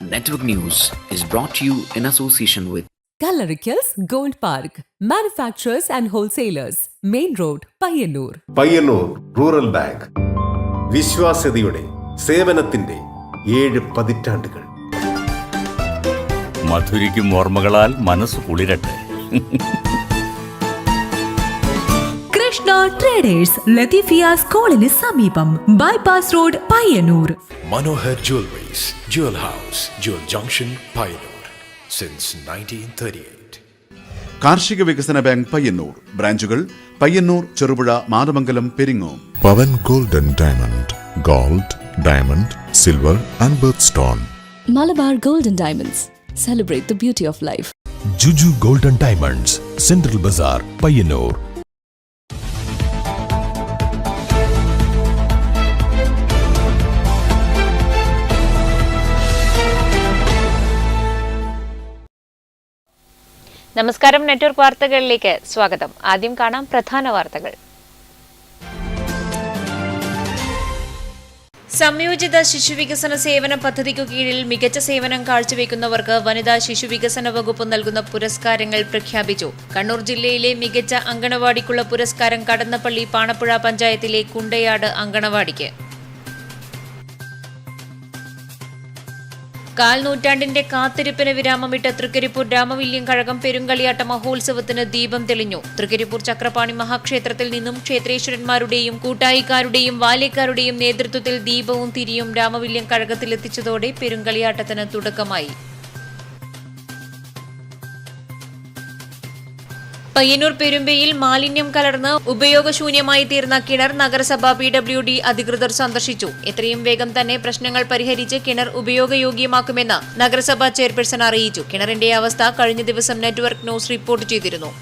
Network News is brought to you in association with Kallarikals Gold Park, manufacturers and wholesalers, Main Road, Payyannur. Payyannur rural bank വിശ്വാസ്യതയുടെ സേവനത്തിന്റെ 7 പതിറ്റാണ്ടുകൾ. മധുരിക്കും ഓർമ്മകളാൽ മനസ്സ് കുളിരട്ടെ. Krishna traders Latheefiya സ്കൂളിന് സമീപം bypass road Payyannur. Manohar jewellers, jewel house, jewel junction, Payyannur since 1938. കാർഷിക വികസന bank Payyannur ബ്രാഞ്ചുകൾ Payyannur, Cherupuzha, Mathamangalam, Peringome. Pavan golden diamond, gold, diamond, silver and birth stone. Malabar golden diamonds, celebrate the beauty of life. Juju golden diamonds, central ബസാർ, പയ്യന്നൂർ. നമസ്കാരം. നെറ്റ്വർക്ക് വാർത്തകളിലേക്ക് സ്വാഗതം. ആദ്യം കാണാം പ്രധാന വാർത്തകൾ. സംയോജിത ശിശുവികസന സേവന പദ്ധതിക്കു കീഴിൽ മികച്ച സേവനം കാഴ്ചവെക്കുന്നവർക്ക് വനിതാ ശിശുവികസന വകുപ്പ് നൽകുന്ന പുരസ്കാരങ്ങൾ പ്രഖ്യാപിച്ചു. കണ്ണൂർ ജില്ലയിലെ മികച്ച അങ്കണവാടിക്കുള്ള പുരസ്കാരം കടന്നപ്പള്ളി പാണപ്പുഴ പഞ്ചായത്തിലെ കുണ്ടയാട് അങ്കണവാടിക്ക്. കാൽനൂറ്റാണ്ടിന്റെ കാത്തിരിപ്പിന് വിരാമമിട്ട തൃക്കരിപ്പൂർ രാമവില്യം കഴകം പെരുങ്കളിയാട്ട മഹോത്സവത്തിന് ദീപം തെളിഞ്ഞു. തൃക്കരിപ്പൂർ ചക്രപാണി മഹാക്ഷേത്രത്തിൽ നിന്നും ക്ഷേത്രേശ്വരന്മാരുടെയും കൂട്ടായിക്കാരുടെയും ബാല്യക്കാരുടെയും നേതൃത്വത്തിൽ ദീപവും തിരിയും രാമവില്യം കഴകത്തിലെത്തിച്ചതോടെ പെരുങ്കളിയാട്ടത്തിന് തുടക്കമായി. പയ്യന്നൂർ പെരുമ്പയിൽ മാലിന്യം കലർന്ന് ഉപയോഗശൂന്യമായി തീർന്ന കിണർ നഗരസഭ PWD അധികൃതർ സന്ദർശിച്ചു. എത്രയും വേഗം തന്നെ പ്രശ്നങ്ങൾ പരിഹരിച്ച് കിണർ ഉപയോഗയോഗ്യമാക്കുമെന്ന് നഗരസഭ ചെയർപേഴ്സൺ അറിയിച്ചു. കിണറിന്റെ അവസ്ഥ കഴിഞ്ഞ ദിവസം നെറ്റ്വർക്ക് ന്യൂസ് റിപ്പോർട്ട് ചെയ്തിരുന്നു.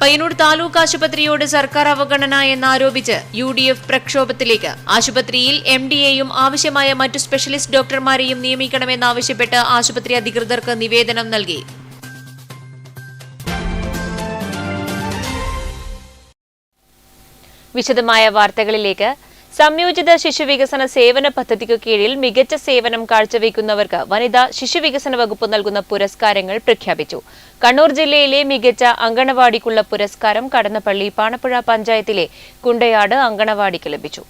പയ്യന്നൂർ താലൂക്ക് ആശുപത്രിയോട് സർക്കാർ അവഗണന എന്നാരോപിച്ച് UDF പ്രക്ഷോഭത്തിലേക്ക്. ആശുപത്രിയിൽ MDയെയും ആവശ്യമായ മറ്റു സ്പെഷ്യലിസ്റ്റ് ഡോക്ടർമാരെയും നിയമിക്കണമെന്നാവശ്യപ്പെട്ട് ആശുപത്രി അധികൃതർക്ക് നിവേദനം നൽകി. വിശദമായ വാർത്തകളിലേക്ക്. സംയോജിത ശിശുവികസന സേവന പദ്ധതിക്കു കീഴിൽ മികച്ച സേവനം കാഴ്ചവെക്കുന്നവർക്ക് വനിതാ ശിശുവികസന വകുപ്പ് നൽകുന്ന പുരസ്കാരങ്ങൾ പ്രഖ്യാപിച്ചു. കണ്ണൂർ ജില്ലയിലെ മികച്ച അങ്കണവാടിക്കുള്ള പുരസ്കാരം കടന്നപ്പള്ളി പാണപ്പുഴ പഞ്ചായത്തിലെ കുണ്ടയാട് അങ്കണവാടിക്ക് ലഭിച്ചു.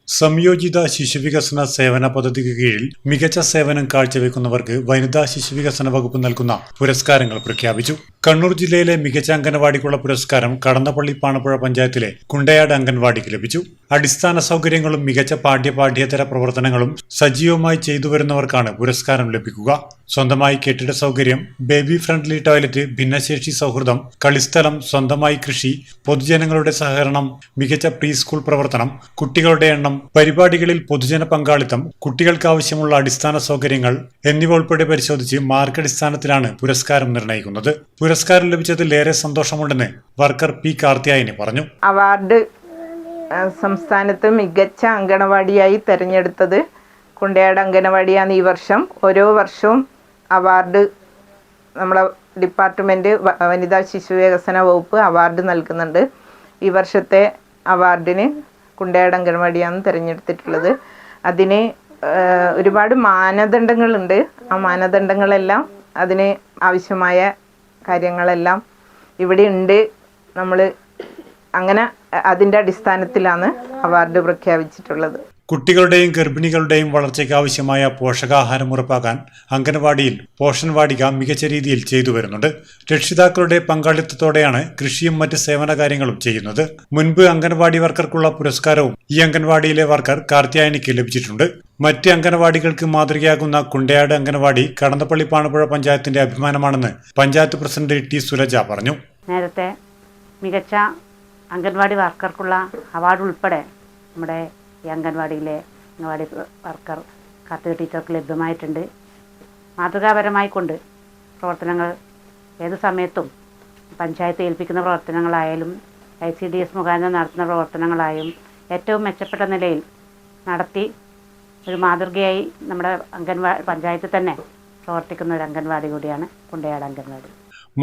സംയോജിത ശിശുവികസന സേവന പദ്ധതിക്ക് കീഴിൽ മികച്ച സേവനം കാഴ്ചവെക്കുന്നവർക്ക് വനിതാ ശിശുവികസന വകുപ്പ് നൽകുന്ന പുരസ്കാരങ്ങൾ പ്രഖ്യാപിച്ചു. കണ്ണൂർ ജില്ലയിലെ മികച്ച അംഗനവാടിക്കുള്ള പുരസ്കാരം കടന്നപ്പള്ളി പാണപ്പുഴ പഞ്ചായത്തിലെ കുണ്ടയാട് അംഗൻവാടിക്ക് ലഭിച്ചു. അടിസ്ഥാന സൗകര്യങ്ങളും മികച്ച പാഠ്യേതര പ്രവർത്തനങ്ങളും സജീവമായി ചെയ്തുവരുന്നവർക്കാണ് പുരസ്കാരം ലഭിക്കുക. സ്വന്തമായി കെട്ടിട സൗകര്യം, ബേബി ഫ്രണ്ട്ലി ടോയ്ലറ്റ്, ഭിന്നശേഷി സൗഹൃദം, കളിസ്ഥലം, സ്വന്തമായി കൃഷി, പൊതുജനങ്ങളുടെ സഹകരണം, മികച്ച പ്രീ സ്കൂൾ പ്രവർത്തനം, കുട്ടികളുടെ എണ്ണം, പരിപാടികളിൽ പൊതുജന പങ്കാളിത്തം, കുട്ടികൾക്ക് ആവശ്യമുള്ള അടിസ്ഥാന സൗകര്യങ്ങൾ എന്നിവ ഉൾപ്പെടെ പരിശോധിച്ച് മാർക്കടിസ്ഥാനത്തിലാണ് പുരസ്കാരം നിർണ്ണയിക്കുന്നത്. പുരസ്കാരം ലഭിച്ചതിൽ ഏറെ സന്തോഷമുണ്ടെന്ന് വർക്കർ P. കാർത്തിയായനി പറഞ്ഞു. അവാർഡ് സംസ്ഥാനത്ത് മികച്ച അങ്കണവാടിയായി തെരഞ്ഞെടുത്തത് കുണ്ടയാട് അങ്കണവാടിയാണ്. ഈ വർഷം ഓരോ വർഷവും അവാർഡ് നമ്മളെ ഡിപ്പാർട്ട്മെൻറ്റ് വനിതാ ശിശു വികസന വകുപ്പ് അവാർഡ് നൽകുന്നുണ്ട്. ഈ വർഷത്തെ അവാർഡിന് കുണ്ടയാട് അങ്കണവാടിയാണ് തിരഞ്ഞെടുത്തിട്ടുള്ളത്. അതിന് ഒരുപാട് മാനദണ്ഡങ്ങളുണ്ട്. ആ മാനദണ്ഡങ്ങളെല്ലാം അതിന് ആവശ്യമായ കാര്യങ്ങളെല്ലാം ഇവിടെ ഉണ്ട്. നമ്മൾ അങ്ങനെ അതിൻ്റെ അടിസ്ഥാനത്തിലാണ് അവാർഡ് പ്രഖ്യാപിച്ചിട്ടുള്ളത്. കുട്ടികളുടെയും ഗർഭിണികളുടെയും വളർച്ചയ്ക്ക് ആവശ്യമായ പോഷകാഹാരം ഉറപ്പാക്കാൻ അംഗനവാടിയിൽ പോഷൺ വാടിക മികച്ച രീതിയിൽ ചെയ്തു വരുന്നുണ്ട്. രക്ഷിതാക്കളുടെ പങ്കാളിത്തത്തോടെയാണ് കൃഷിയും മറ്റ് സേവന കാര്യങ്ങളും ചെയ്യുന്നത്. മുൻപ് അംഗനവാടി വർക്കർക്കുള്ള പുരസ്കാരവും ഈ അംഗൻവാടിയിലെ വർക്കർ കാർത്തിയായനിക്ക് ലഭിച്ചിട്ടുണ്ട്. മറ്റ് അംഗനവാടികൾക്ക് മാതൃകയാകുന്ന കുണ്ടയാട് അംഗനവാടി കടന്നപ്പള്ളി പാണപ്പുഴ പഞ്ചായത്തിന്റെ അഭിമാനമാണെന്ന് പഞ്ചായത്ത് പ്രസിഡന്റ് T. സുലജ പറഞ്ഞു. നേരത്തെ മികച്ച അംഗൻവാടി വർക്കർക്കുള്ള അവാർഡ് ഉൾപ്പെടെ നമ്മുടെ ഈ അംഗൻവാടി വർക്കർ കാർത്തിക ടീച്ചർക്ക് ലഭ്യമായിട്ടുണ്ട്. മാതൃകാപരമായി കൊണ്ട് പ്രവർത്തനങ്ങൾ ഏത് സമയത്തും പഞ്ചായത്ത് ഏൽപ്പിക്കുന്ന പ്രവർത്തനങ്ങളായാലും ICDS മുഖാന്തരം നടത്തുന്ന പ്രവർത്തനങ്ങളായും ഏറ്റവും മെച്ചപ്പെട്ട നിലയിൽ നടത്തി ഒരു മാതൃകയായി നമ്മുടെ പഞ്ചായത്തിൽ തന്നെ പ്രവർത്തിക്കുന്ന ഒരു അംഗൻവാടി കൂടിയാണ് കുണ്ടയാട് അംഗൻവാടി.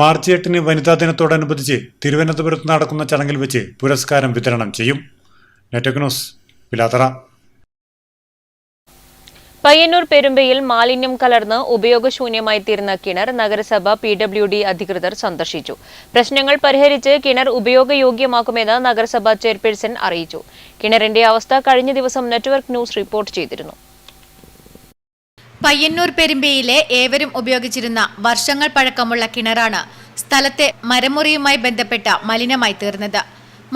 മാർച്ച് 8 വനിതാ ദിനത്തോടനുബന്ധിച്ച് തിരുവനന്തപുരത്ത് നടക്കുന്ന ചടങ്ങിൽ വെച്ച് പുരസ്കാരം വിതരണം ചെയ്യും. Network news Pilathara. പയ്യന്നൂർ പെരുമ്പയിൽ മാലിന്യം കലർന്ന് ഉപയോഗശൂന്യമായി തീർന്ന കിണർ നഗരസഭ PWD അധികൃതർ സന്ദർശിച്ചു. പ്രശ്നങ്ങൾ പരിഹരിച്ച് കിണർ ഉപയോഗയോഗ്യമാക്കുമെന്ന് നഗരസഭ ചെയർപേഴ്സൺ അറിയിച്ചു. കിണറിന്റെ അവസ്ഥ കഴിഞ്ഞ ദിവസം നെറ്റ്വർക്ക് ന്യൂസ് റിപ്പോർട്ട് ചെയ്തിരുന്നു. പയ്യന്നൂർ പെരുമ്പയിലെ ഏവരും ഉപയോഗിച്ചിരുന്ന വർഷങ്ങൾ പഴക്കമുള്ള കിണറാണ് സ്ഥലത്തെ മരമുറിയുമായി ബന്ധപ്പെട്ട മലിനമായി തീർന്നത്.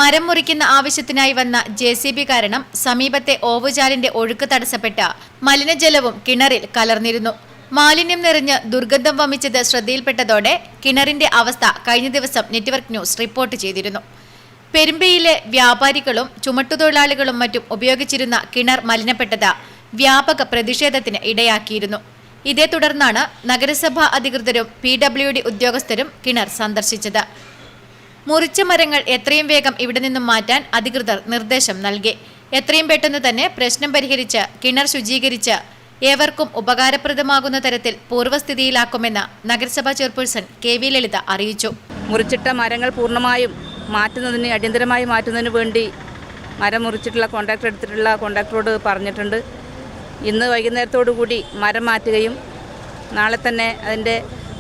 മരം മുറിക്കുന്ന ആവശ്യത്തിനായി വന്ന JCB കാരണം സമീപത്തെ ഓവുചാലിന്റെ ഒഴുക്ക് തടസ്സപ്പെട്ട മലിനജലവും കിണറിൽ കലർന്നിരുന്നു. മാലിന്യം നിറഞ്ഞ് ദുർഗന്ധം വമിച്ചത് ശ്രദ്ധയിൽപ്പെട്ടതോടെ കിണറിന്റെ അവസ്ഥ കഴിഞ്ഞ ദിവസം നെറ്റ്വർക്ക് ന്യൂസ് റിപ്പോർട്ട് ചെയ്തിരുന്നു. പെരുമ്പയിലെ വ്യാപാരികളും ചുമട്ടുതൊഴിലാളികളും മറ്റും ഉപയോഗിച്ചിരുന്ന കിണർ മലിനപ്പെട്ടത് വ്യാപക പ്രതിഷേധത്തിന് ഇടയാക്കിയിരുന്നു. ഇതേ തുടർന്നാണ് നഗരസഭാ അധികൃതരും PWD ഉദ്യോഗസ്ഥരും കിണർ സന്ദർശിച്ചത്. മുറിച്ച മരങ്ങൾ എത്രയും വേഗം ഇവിടെ നിന്നും മാറ്റാൻ അധികൃതർ നിർദ്ദേശം നൽകി. എത്രയും പെട്ടെന്ന് തന്നെ പ്രശ്നം പരിഹരിച്ച് കിണർ ശുചീകരിച്ച് ഏവർക്കും ഉപകാരപ്രദമാകുന്ന തരത്തിൽ പൂർവ്വസ്ഥിതിയിലാക്കുമെന്ന് നഗരസഭാ ചെയർപേഴ്സൺ KV ലളിത അറിയിച്ചു. മുറിച്ചിട്ട മരങ്ങൾ പൂർണ്ണമായും മാറ്റുന്നതിന് അടിയന്തരമായി മാറ്റുന്നതിന് വേണ്ടി മരം മുറിച്ചിട്ടുള്ള കോൺട്രാക്ടറോട് പറഞ്ഞിട്ടുണ്ട്. ഇന്ന് വൈകുന്നേരത്തോടു കൂടി മരം മാറ്റുകയും നാളെ തന്നെ അതിൻ്റെ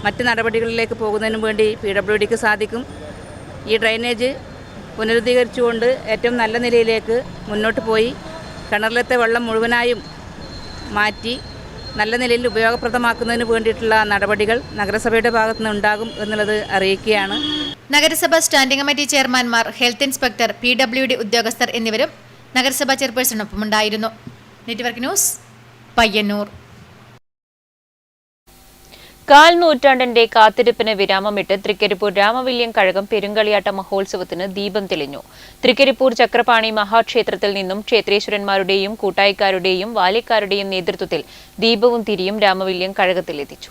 മറ്റ് നടപടികളിലേക്ക് പോകുന്നതിന് വേണ്ടി PWDക്ക് സാധിക്കും. ഈ ഡ്രെയിനേജ് പുനരുദ്ധീകരിച്ചുകൊണ്ട് ഏറ്റവും നല്ല നിലയിലേക്ക് മുന്നോട്ട് പോയി കിണറിലത്തെ വെള്ളം മുഴുവനായും മാറ്റി നല്ല നിലയിൽ ഉപയോഗപ്രദമാക്കുന്നതിന് വേണ്ടിയിട്ടുള്ള നടപടികൾ നഗരസഭയുടെ ഭാഗത്തുനിന്ന് ഉണ്ടാകും എന്നുള്ളത് അറിയിക്കുകയാണ്. നഗരസഭ സ്റ്റാൻഡിംഗ് കമ്മിറ്റി ചെയർമാൻമാർ, ഹെൽത്ത് ഇൻസ്പെക്ടർ, PWD ഉദ്യോഗസ്ഥർ എന്നിവരും നഗരസഭാ ചെയർപേഴ്സണൊപ്പമുണ്ടായിരുന്നു. Network news, Payyanur. കാൽ നൂറ്റാണ്ടിന്റെ കാത്തിരിപ്പിന് വിരാമമിട്ട് തൃക്കരിപ്പൂർ രാമവില്യം കഴകം പെരുങ്കളിയാട്ട മഹോത്സവത്തിന് ദീപം തെളിഞ്ഞു. തൃക്കരിപ്പൂർ ചക്രപാണി മഹാക്ഷേത്രത്തിൽ നിന്നും ക്ഷേത്രേശ്വരന്മാരുടെയും കൂട്ടായിക്കാരുടെയും വാലിക്കാരുടെയും നേതൃത്വത്തിൽ ദീപവും തിരിയും രാമവില്യം കഴകത്തിലെത്തിച്ചു.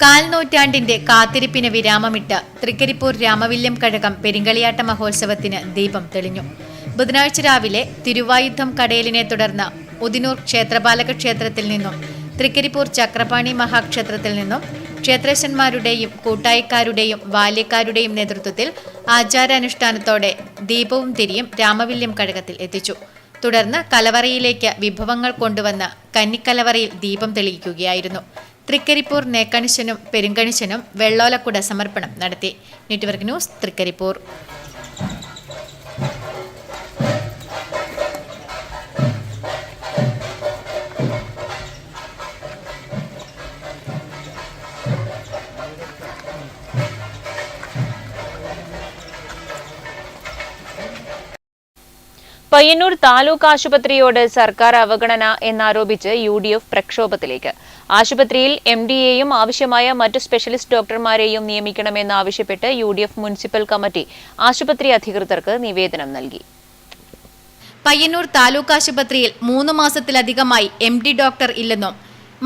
കാൽ നൂറ്റാണ്ടിന്റെ കാത്തിരിപ്പിന് വിരാമമിട്ട് തൃക്കരിപ്പൂർ രാമവില്യം കഴകം പെരുങ്കളിയാട്ട മഹോത്സവത്തിന് ദീപം തെളിഞ്ഞു. ബുധനാഴ്ച രാവിലെ തിരുവായുധം കടയലിനെ തുടർന്ന് ഉദിനൂർ ക്ഷേത്രപാലക ക്ഷേത്രത്തിൽ നിന്നും തൃക്കരിപ്പൂർ ചക്രപാണി മഹാക്ഷേത്രത്തിൽ നിന്നും ക്ഷേത്രേശന്മാരുടെയും കൂട്ടായിക്കാരുടെയും ബാല്യക്കാരുടെയും നേതൃത്വത്തിൽ ആചാരാനുഷ്ഠാനത്തോടെ ദീപവും തിരിയും രാമവില്യം കഴകത്തിൽ എത്തിച്ചു. തുടർന്ന് കലവറയിലേക്ക് വിഭവങ്ങൾ കൊണ്ടുവന്ന് കന്നിക്കലവറയിൽ ദീപം തെളിയിക്കുകയായിരുന്നു. തൃക്കരിപ്പൂർ നേക്കണിശനും പെരുങ്കണിശനും വെള്ളോലക്കുട സമർപ്പണം നടത്തി. Network news, Thrikaripur. പയ്യന്നൂർ താലൂക്ക് ആശുപത്രിയോട് സർക്കാർ അവഗണന എന്നാരോപിച്ച് UDF പ്രക്ഷോഭത്തിലേക്ക്. ആശുപത്രിയിൽ MDയെയും ആവശ്യമായ മറ്റു സ്പെഷ്യലിസ്റ്റ് ഡോക്ടർമാരെയും നിയമിക്കണമെന്നാവശ്യപ്പെട്ട് UDF മുനിസിപ്പൽ കമ്മിറ്റി ആശുപത്രി അധികൃതർക്ക് നിവേദനം നൽകി. പയ്യന്നൂർ താലൂക്ക് ആശുപത്രിയിൽ 3 മാസത്തിലധികമായി MD ഡോക്ടർ ഇല്ലെന്നും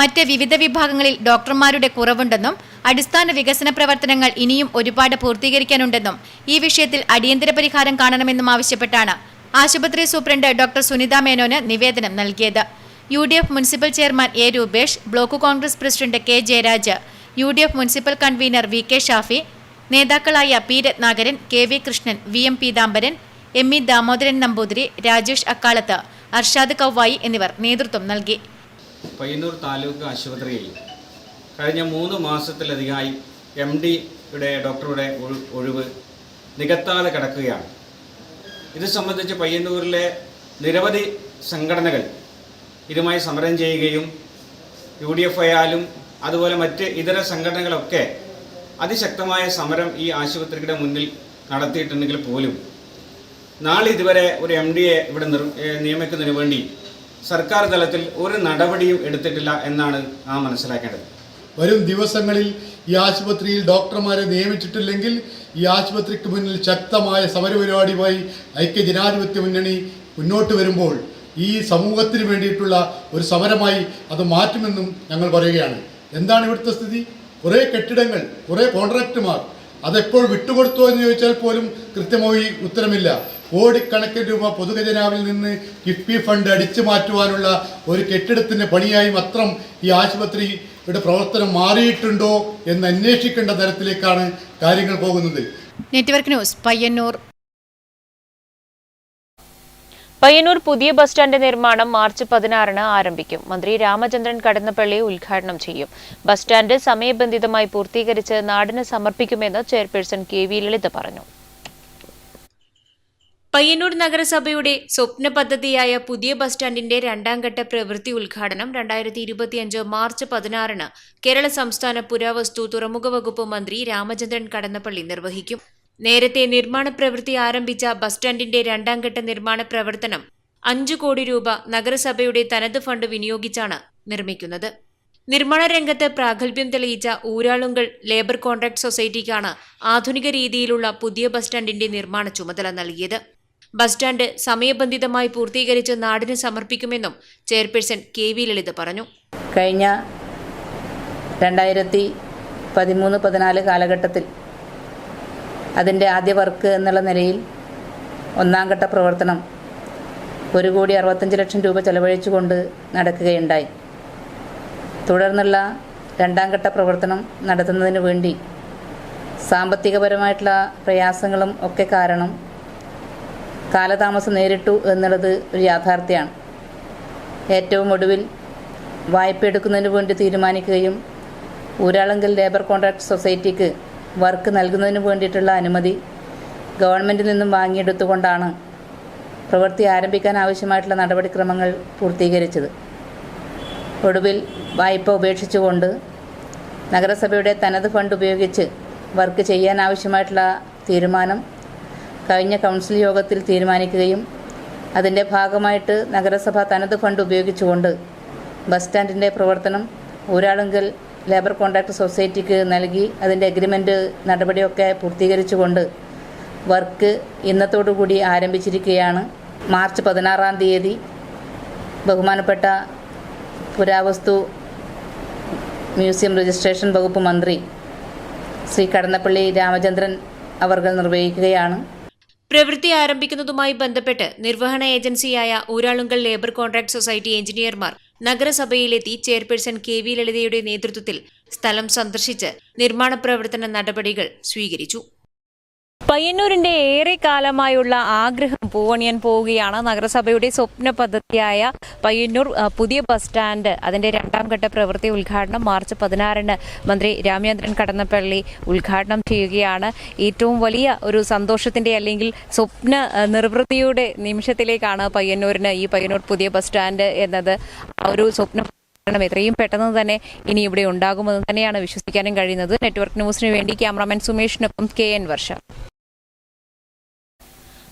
മറ്റ് വിവിധ വിഭാഗങ്ങളിൽ ഡോക്ടർമാരുടെ കുറവുണ്ടെന്നും അടിസ്ഥാന വികസന പ്രവർത്തനങ്ങൾ ഇനിയും ഒരുപാട് പൂർത്തീകരിക്കാനുണ്ടെന്നും ഈ വിഷയത്തിൽ അടിയന്തര പരിഹാരം കാണണമെന്നും ആവശ്യപ്പെട്ടാണ് ആശുപത്രി സൂപ്രണ്ട് ഡോക്ടർ സുനിത മേനോന് നിവേദനം നൽകിയത്. UDF municipal chairman A. Rupesh, block Congress president K. Jayaraj, UDF municipal convener VK Shafi, നേതാക്കളായ P. Ratnakaran, KV Krishnan, VM Peethambaran, ME Damodaran Namboothiri, Rajesh Akkalath, Arshad Kavvayi എന്നിവർ നേതൃത്വം നൽകി. പയ്യന്നൂർ താലൂക്ക് ആശുപത്രിയിൽ കഴിഞ്ഞ 3 മാസത്തിലധികമായി MDയുടെ ഡോക്ടറുടെ ഒഴിവ് നികത്താതെ കിടക്കുകയാണ്. ഇത് സംബന്ധിച്ച് പയ്യന്നൂരിലെ നിരവധി സംഘടനകൾ ഇതുമായി സമരം ചെയ്യുകയും UDF ആയാലും അതുപോലെ മറ്റ് ഇതര സംഘടനകളൊക്കെ അതിശക്തമായ സമരം ഈ ആശുപത്രിയുടെ മുന്നിൽ നടത്തിയിട്ടുണ്ടെങ്കിൽ പോലും നാളെ ഇതുവരെ ഒരു MDയെ ഇവിടെ നിയമിക്കുന്നതിന് വേണ്ടി സർക്കാർ തലത്തിൽ ഒരു നടപടിയും എടുത്തിട്ടില്ല എന്നാണ് നാം മനസ്സിലാക്കേണ്ടത്. വരും ദിവസങ്ങളിൽ ഈ ആശുപത്രിയിൽ ഡോക്ടർമാരെ നിയമിച്ചിട്ടില്ലെങ്കിൽ ഈ ആശുപത്രിക്ക് മുന്നിൽ ശക്തമായ സമരപരിപാടിയുമായി ഐക്യജനാധിപത്യ മുന്നണി മുന്നോട്ട് വരുമ്പോൾ ഈ സമൂഹത്തിന് വേണ്ടിയിട്ടുള്ള ഒരു സമരമായി അത് മാറ്റുമെന്നും ഞങ്ങൾ പറയുകയാണ്. എന്താണ് ഇവിടുത്തെ സ്ഥിതി? കുറേ കെട്ടിടങ്ങൾ, കുറേ കോൺട്രാക്റ്റുമാർ അതെപ്പോൾ വിട്ടുകൊടുത്തോ എന്ന് ചോദിച്ചാൽ പോലും കൃത്യമായി ഉത്തരമില്ല. കോടിക്കണക്കിന് രൂപ പൊതുഖജനാവിൽ നിന്ന് കിഫ്ബി ഫണ്ട് അടിച്ചു മാറ്റുവാനുള്ള ഒരു കെട്ടിടത്തിൻ്റെ പണിയായി മാത്രം ഈ ആശുപത്രിയുടെ പ്രവർത്തനം മാറിയിട്ടുണ്ടോ എന്ന് അന്വേഷിക്കേണ്ട തരത്തിലേക്കാണ് കാര്യങ്ങൾ പോകുന്നത്. Network news, Payyanur. പയ്യന്നൂർ പുതിയ ബസ് സ്റ്റാൻഡ് നിർമ്മാണം മാർച്ച് 16 ആരംഭിക്കും. മന്ത്രി രാമചന്ദ്രൻ കടന്നപ്പള്ളി ഉദ്ഘാടനം ചെയ്യും. ബസ് സ്റ്റാൻഡ് സമയബന്ധിതമായി പൂർത്തീകരിച്ച് നാടിന് സമർപ്പിക്കുമെന്ന് ചെയർപേഴ്സൺ KV ലളിത പറഞ്ഞു. പയ്യന്നൂർ നഗരസഭയുടെ സ്വപ്ന പദ്ധതിയായ പുതിയ ബസ് സ്റ്റാൻഡിന്റെ 2ാം ഘട്ട പ്രവൃത്തി ഉദ്ഘാടനം 2025 മാർച്ച് 16 കേരള സംസ്ഥാന പുരാവസ്തു തുറമുഖ വകുപ്പ് മന്ത്രി രാമചന്ദ്രൻ കടന്നപ്പള്ളി നിർവഹിക്കും. നേരത്തെ നിർമ്മാണ പ്രവൃത്തി ആരംഭിച്ച ബസ് സ്റ്റാൻഡിന്റെ 2ാം ഘട്ട നിർമ്മാണ പ്രവർത്തനം 5 കോടി രൂപ നഗരസഭയുടെ തനത് ഫണ്ട് വിനിയോഗിച്ചാണ് നിർമ്മിക്കുന്നത്. നിർമ്മാണ രംഗത്ത് പ്രാഗൽഭ്യം തെളിയിച്ച ഊരാളുങ്കൽ ലേബർ കോൺട്രാക്ട് സൊസൈറ്റിക്കാണ് ആധുനിക രീതിയിലുള്ള പുതിയ ബസ് സ്റ്റാൻഡിന്റെ നിർമ്മാണ ചുമതല നൽകിയത്. ബസ് സ്റ്റാൻഡ് സമയബന്ധിതമായി പൂർത്തീകരിച്ച് നാടിന് സമർപ്പിക്കുമെന്നും ചെയർപേഴ്സൺ KV ലളിത പറഞ്ഞു. കഴിഞ്ഞ 2013-14 കാലഘട്ടത്തിൽ അതിൻ്റെ ആദ്യ വർക്ക് എന്നുള്ള നിലയിൽ 1ാം ഘട്ട പ്രവർത്തനം 1,65 ലക്ഷം രൂപ ചെലവഴിച്ചുകൊണ്ട് നടക്കുകയുണ്ടായി. തുടർന്നുള്ള 2ാം ഘട്ട പ്രവർത്തനം നടത്തുന്നതിന് വേണ്ടി സാമ്പത്തികപരമായിട്ടുള്ള പ്രയാസങ്ങളും ഒക്കെ കാരണം കാലതാമസം നേരിട്ടു എന്നുള്ളത് ഒരു യാഥാർത്ഥ്യമാണ്. ഏറ്റവും ഒടുവിൽ വായ്പ എടുക്കുന്നതിന് വേണ്ടി തീരുമാനിക്കുകയും ഊരാളുങ്കൽ ലേബർ കോൺട്രാക്ട് സൊസൈറ്റിക്ക് വർക്ക് നൽകുന്നതിന് വേണ്ടിയിട്ടുള്ള അനുമതി ഗവൺമെൻറ്റിൽ നിന്നും വാങ്ങിയെടുത്തുകൊണ്ടാണ് പ്രവൃത്തി ആരംഭിക്കാൻ ആവശ്യമായിട്ടുള്ള നടപടിക്രമങ്ങൾ പൂർത്തീകരിച്ചത്. ഒടുവിൽ വായ്പ ഉപേക്ഷിച്ചുകൊണ്ട് നഗരസഭയുടെ തനത് ഫണ്ട് ഉപയോഗിച്ച് വർക്ക് ചെയ്യാൻ ആവശ്യമായിട്ടുള്ള തീരുമാനം കഴിഞ്ഞ കൗൺസിൽ യോഗത്തിൽ തീരുമാനിക്കുകയും അതിൻ്റെ ഭാഗമായിട്ട് നഗരസഭ തനത് ഫണ്ട് ഉപയോഗിച്ചുകൊണ്ട് ബസ് സ്റ്റാൻഡിൻ്റെ പ്രവർത്തനം ഊരാളുങ്കൽ ലേബർ കോൺട്രാക്ട് സൊസൈറ്റിക്ക് നൽകി അതിൻ്റെ എഗ്രിമെൻ്റ് നടപടിയൊക്കെ പൂർത്തീകരിച്ചുകൊണ്ട് വർക്ക് ഇന്നത്തോടുകൂടി ആരംഭിച്ചിരിക്കുകയാണ്. മാർച്ച് 16 തീയതി ബഹുമാനപ്പെട്ട പുരാവസ്തു മ്യൂസിയം രജിസ്ട്രേഷൻ വകുപ്പ് മന്ത്രി ശ്രീ കടന്നപ്പള്ളി രാമചന്ദ്രൻ അവർകൾ നിർവഹിക്കുകയാണ്. പ്രവൃത്തി ആരംഭിക്കുന്നതുമായി ബന്ധപ്പെട്ട് നിർവഹണ ഏജൻസിയായ ഊരാളുങ്കൽ ലേബർ കോൺട്രാക്ട് സൊസൈറ്റി എഞ്ചിനീയർമാർ നഗരസഭയിലെത്തി ചെയർപേഴ്സൺ KV ലളിതയുടെ നേതൃത്വത്തിൽ സ്ഥലം സന്ദർശിച്ച് നിർമ്മാണ പ്രവർത്തന നടപടികൾ സ്വീകരിച്ചു. പയ്യന്നൂരിന്റെ ഏറെ കാലമായുള്ള ആഗ്രഹം പൂവണിയാൻ പോവുകയാണ്. നഗരസഭയുടെ സ്വപ്ന പദ്ധതിയായ പയ്യന്നൂർ പുതിയ ബസ് സ്റ്റാൻഡ് അതിന്റെ 2ാം ഘട്ട പ്രവൃത്തി ഉദ്ഘാടനം മാർച്ച് 16 മന്ത്രി രാമചന്ദ്രൻ കടന്നപ്പള്ളി ഉദ്ഘാടനം ചെയ്യുകയാണ്. ഏറ്റവും വലിയ ഒരു സന്തോഷത്തിന്റെ അല്ലെങ്കിൽ സ്വപ്ന നിർവൃത്തിയുടെ നിമിഷത്തിലേക്കാണ് പയ്യന്നൂരിന് ഈ പയ്യന്നൂർ പുതിയ ബസ് സ്റ്റാൻഡ് എന്നത് ഒരു സ്വപ്നം എത്രയും പെട്ടെന്ന് തന്നെ ഇനി ഇവിടെ ഉണ്ടാകുമെന്ന് തന്നെയാണ് വിശ്വസിക്കാനും കഴിയുന്നത്. നെറ്റ്വർക്ക് ന്യൂസിന് വേണ്ടി ക്യാമറാമാൻ സുമേഷിനൊപ്പം KN വർഷ.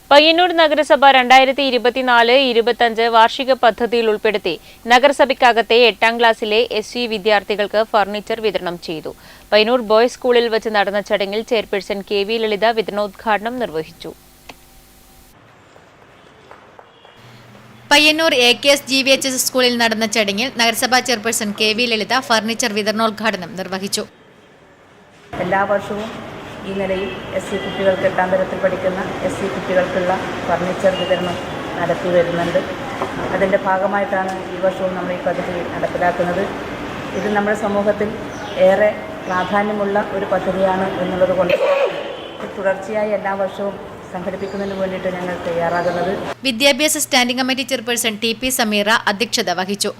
പയ്യന്നൂർ നഗരസഭ 2024-25 വാർഷിക പദ്ധതിയിൽ ഉൾപ്പെടുത്തി നഗരസഭയ്ക്കകത്തെ 8ാം ക്ലാസ്സിലെ SC വിദ്യാർത്ഥികൾക്ക് ഫർണിച്ചർ വിതരണം ചെയ്തു. പയ്യന്നൂർ ബോയ്സ് സ്കൂളിൽ വെച്ച് നടന്ന ചടങ്ങിൽ ചെയർപേഴ്സൺ KV ലളിത വിതരണോദ്ഘാടനം നിർവഹിച്ചു. പയ്യന്നൂർ AKS GVHS സ്കൂളിൽ നടന്ന ചടങ്ങിൽ നഗരസഭാ ചെയർപേഴ്സൺ KV ലളിത ഫർണിച്ചർ വിതരണോദ്ഘാടനം നിർവഹിച്ചു. എല്ലാ വർഷവും ഈ നിലയിൽ SC കുട്ടികൾക്ക് 8ാം തരത്തിൽ പഠിക്കുന്ന SC കുട്ടികൾക്കുള്ള ഫർണിച്ചർ വിതരണം നടത്തി വരുന്നുണ്ട്. അതിൻ്റെ ഭാഗമായിട്ടാണ് ഈ വർഷവും നമ്മൾ ഈ പദ്ധതി നടപ്പിലാക്കുന്നത്. ഇത് നമ്മുടെ സമൂഹത്തിൽ ഏറെ പ്രാധാന്യമുള്ള ഒരു പദ്ധതിയാണ് എന്നുള്ളത് കൊണ്ട് തുടർച്ചയായി എല്ലാ വർഷവും സംഘടിപ്പിക്കുന്നതിന് വേണ്ടിയിട്ട് ഞങ്ങൾ തയ്യാറാകുന്നത്. വിദ്യാഭ്യാസ standing committee chairperson TP Sameera അധ്യക്ഷത വഹിച്ചു.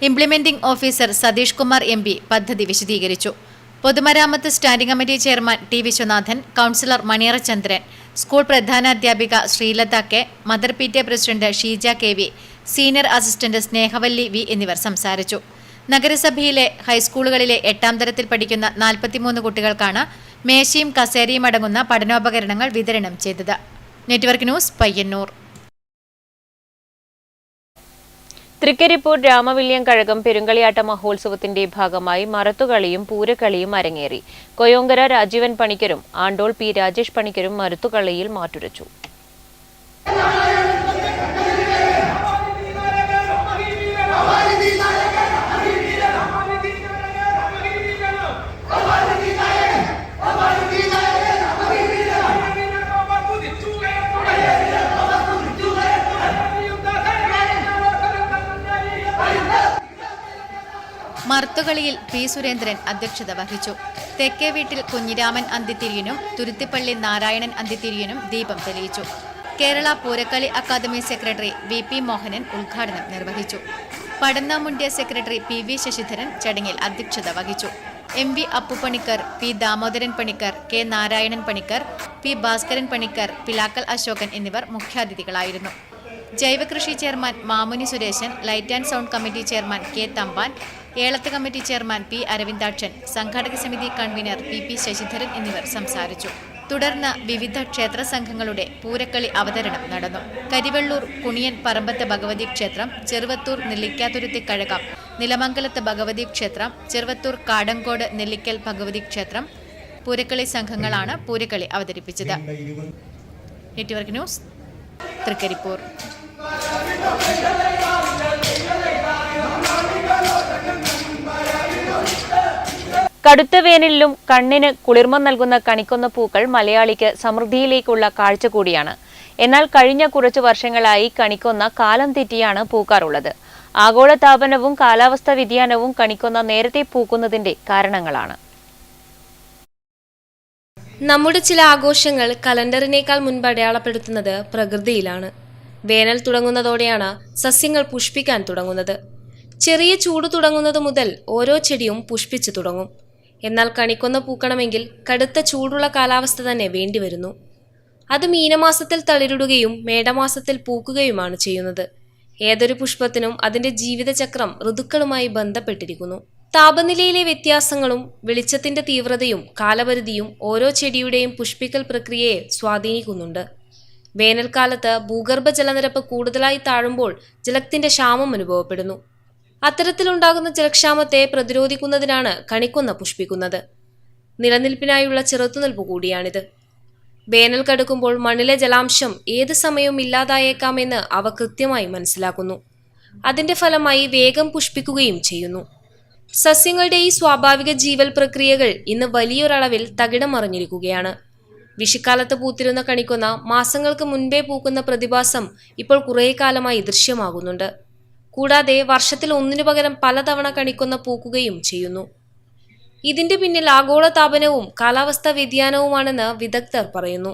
Implementing officer Satheesh Kumar MP പദ്ധതി വിശദീകരിച്ചു. പൊതുമരാമത്ത് standing committee chairman T Viswanathan, councillor Maniyara Chandran, school പ്രധാനാധ്യാപിക Sreelatha K, mother PTA president Sheeja KV, senior assistant Snehavalli V എന്നിവർ സംസാരിച്ചു. നഗരസഭയിലെ ഹൈസ്കൂളുകളിലെ 8ാം തരത്തിൽ പഠിക്കുന്ന 43 കുട്ടികൾക്കാണ് മേശയും കസേരയും അടങ്ങുന്ന പഠനോപകരണങ്ങൾ വിതരണം ചെയ്തത്. Network news, Payyannur. തൃക്കരിപ്പൂർ രാമവില്യം കഴകം പെരുങ്കളിയാട്ട മഹോത്സവത്തിന്റെ ഭാഗമായി മരത്തുകളിയും പൂരക്കളിയും അരങ്ങേറി. കൊയോങ്കര രാജീവൻ പണിക്കരും ആണ്ടോൾ P രാജേഷ് പണിക്കരും മരത്തുകളിയിൽ മാറ്റുരച്ചു. പൂക്കളിയിൽ പി സുരേന്ദ്രൻ അധ്യക്ഷത വഹിച്ചു. തെക്കേ വീട്ടിൽ കുഞ്ഞിരാമൻ അന്തിത്തിരിയനും തുരുത്തിപ്പള്ളി നാരായണൻ അന്തിത്തിരിയനും ദീപം തെളിയിച്ചു. Kerala Poorakkali academy secretary VP. Mohanan ഉദ്ഘാടനം നിർവഹിച്ചു. പടന്നാമുണ്ടിയ സെക്രട്ടറി പി.വി. ശശിധരൻ ചടങ്ങിൽ അധ്യക്ഷത വഹിച്ചു. MV. Appupanicker, P. Damodaran Panicker, K. Narayanan Panicker, P. Bhaskaran Panicker, Pilakkal Ashokan എന്നിവർ മുഖ്യാതിഥികളായിരുന്നു. ജൈവകൃഷി chairman Mamuni Sureshan, light and sound committee chairman K. Thampan, ഏളത്ത് കമ്മിറ്റി ചെയർമാൻ പി. അരവിന്ദാക്ഷൻ, സംഘാടക സമിതി കൺവീനർ പി.പി. ശശിധരൻ എന്നിവർ സംസാരിച്ചു. തുടർന്ന് വിവിധ ക്ഷേത്ര സംഘങ്ങളുടെ പൂരക്കളി അവതരണം നടന്നു. കരിവെള്ളൂർ കുണിയൻ പറമ്പത്ത് ഭഗവതി ക്ഷേത്രം, ചെറുവത്തൂർ നെല്ലിക്കാതുരുത്തി കഴകം, നിലമംഗലത്ത് ഭഗവതി ക്ഷേത്രം, ചെറുവത്തൂർ കാടങ്കോട് നെല്ലിക്കൽ ഭഗവതി ക്ഷേത്രം പൂരക്കളി സംഘങ്ങളാണ് പൂരക്കളി അവതരിപ്പിച്ചത്. Network news, Trikaripur. കടുത്ത വേനലിലും കണ്ണിന് കുളിർമ നൽകുന്ന കണിക്കൊന്ന പൂക്കൾ മലയാളിക്ക് സമൃദ്ധിയിലേക്കുള്ള കാഴ്ച കൂടിയാണ്. എന്നാൽ കഴിഞ്ഞ കുറച്ചു വർഷങ്ങളായി കണിക്കൊന്ന കാലം തെറ്റിയാണ് പൂക്കാറുള്ളത്. ആഗോളതാപനവും കാലാവസ്ഥാ വ്യതിയാനവും കണിക്കൊന്ന നേരത്തെ പൂക്കുന്നതിന്റെ കാരണങ്ങളാണ്. നമ്മുടെ ചില ആഘോഷങ്ങൾ കലണ്ടറിനേക്കാൾ മുൻപ് അടയാളപ്പെടുത്തുന്നത് പ്രകൃതിയിലാണ്. വേനൽ തുടങ്ങുന്നതോടെയാണ് സസ്യങ്ങൾ പുഷ്പിക്കാൻ തുടങ്ങുന്നത്. ചെറിയ ചൂട് തുടങ്ങുന്നത് മുതൽ ഓരോ ചെടിയും പുഷ്പിച്ചു തുടങ്ങും. എന്നാൽ കണിക്കൊന്ന പൂക്കണമെങ്കിൽ കടുത്ത ചൂടുള്ള കാലാവസ്ഥ തന്നെ വേണ്ടിവരുന്നു. അത് മീനമാസത്തിൽ തളിരിടുകയും മേടമാസത്തിൽ പൂക്കുകയുമാണ് ചെയ്യുന്നത്. ഏതൊരു പുഷ്പത്തിനും അതിന്റെ ജീവിതചക്രം ഋതുക്കളുമായി ബന്ധപ്പെട്ടിരിക്കുന്നു. താപനിലയിലെ വ്യത്യാസങ്ങളും വെളിച്ചത്തിന്റെ തീവ്രതയും കാലപരിധിയും ഓരോ ചെടിയുടെയും പുഷ്പിക്കൽ പ്രക്രിയയെ സ്വാധീനിക്കുന്നുണ്ട്. വേനൽക്കാലത്ത് ഭൂഗർഭ ജലനിരപ്പ് കൂടുതലായി താഴുമ്പോൾ ജലത്തിന്റെ ക്ഷാമം അനുഭവപ്പെടുന്നു. അത്തരത്തിലുണ്ടാകുന്ന ജലക്ഷാമത്തെ പ്രതിരോധിക്കുന്നതിനാണ് കണിക്കൊന്ന പുഷ്പിക്കുന്നത്. നിലനിൽപ്പിനായുള്ള ചെറുത്തുനിൽപ്പ് കൂടിയാണിത്. വേനൽ കടുക്കുമ്പോൾ മണ്ണിലെ ജലാംശം ഏത് സമയവും ഇല്ലാതായേക്കാമെന്ന് അവ കൃത്യമായി മനസ്സിലാക്കുന്നു. അതിന്റെ ഫലമായി വേഗം പുഷ്പിക്കുകയും ചെയ്യുന്നു. സസ്യങ്ങളുടെ ഈ സ്വാഭാവിക ജീവൽ പ്രക്രിയകൾ ഇന്ന് വലിയൊരളവിൽ തകിടം മറിഞ്ഞിരിക്കുകയാണ്. വിഷുക്കാലത്ത് പൂത്തിരുന്ന കണിക്കൊന്ന മാസങ്ങൾക്ക് മുൻപേ പൂക്കുന്ന പ്രതിഭാസം ഇപ്പോൾ കുറേ കാലമായി ദൃശ്യമാകുന്നുണ്ട്. കൂടാതെ വർഷത്തിൽ ഒന്നിനു പകരം പലതവണ കണിക്കൊന്ന പൂക്കുകയും ചെയ്യുന്നു. ഇതിന്റെ പിന്നിൽ ആഗോളതാപനവും കാലാവസ്ഥാ വ്യതിയാനവുമാണെന്ന് വിദഗ്ധർ പറയുന്നു.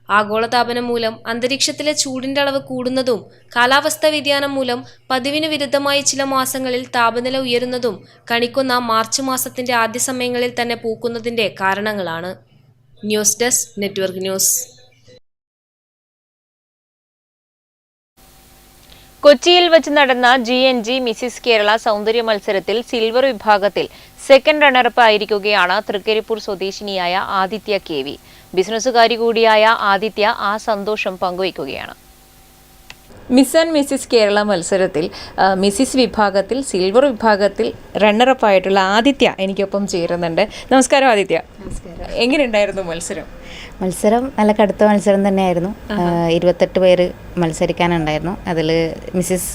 ആഗോളതാപനം മൂലം അന്തരീക്ഷത്തിലെ ചൂടിന്റെ അളവ് കൂടുന്നതും കാലാവസ്ഥാ വ്യതിയാനം മൂലം പതിവിന് വിരുദ്ധമായി ചില മാസങ്ങളിൽ താപനില ഉയരുന്നതും കണിക്കൊന്ന മാർച്ച് മാസത്തിന്റെ ആദ്യ സമയങ്ങളിൽ തന്നെ പൂക്കുന്നതിന്റെ കാരണങ്ങളാണ്. News desk, network news. കൊച്ചിയിൽ വെച്ച് നടന്ന GNG മിസിസ് കേരള സൗന്ദര്യ മത്സരത്തിൽ സിൽവർ വിഭാഗത്തിൽ സെക്കൻഡ് റണ്ണറപ്പ് ആയിരിക്കുകയാണ് തൃക്കരിപ്പൂർ സ്വദേശിനിയായ ആദിത്യ KV. ബിസിനസ്സുകാരി കൂടിയായ ആദിത്യ ആ സന്തോഷം പങ്കുവയ്ക്കുകയാണ്. മിസ് ആൻഡ് മിസിസ് കേരള മത്സരത്തിൽ മിസിസ് വിഭാഗത്തിൽ സിൽവർ വിഭാഗത്തിൽ റണ്ണറപ്പ് ആയിട്ടുള്ള ആദിത്യ എനിക്കൊപ്പം ചേരുന്നുണ്ട്. നമസ്കാരം ആദിത്യ. എങ്ങനെയുണ്ടായിരുന്നു മത്സരം? മത്സരം നല്ല കടുത്ത മത്സരം തന്നെയായിരുന്നു. 28 പേര് മത്സരിക്കാനുണ്ടായിരുന്നു. അതിൽ മിസിസ്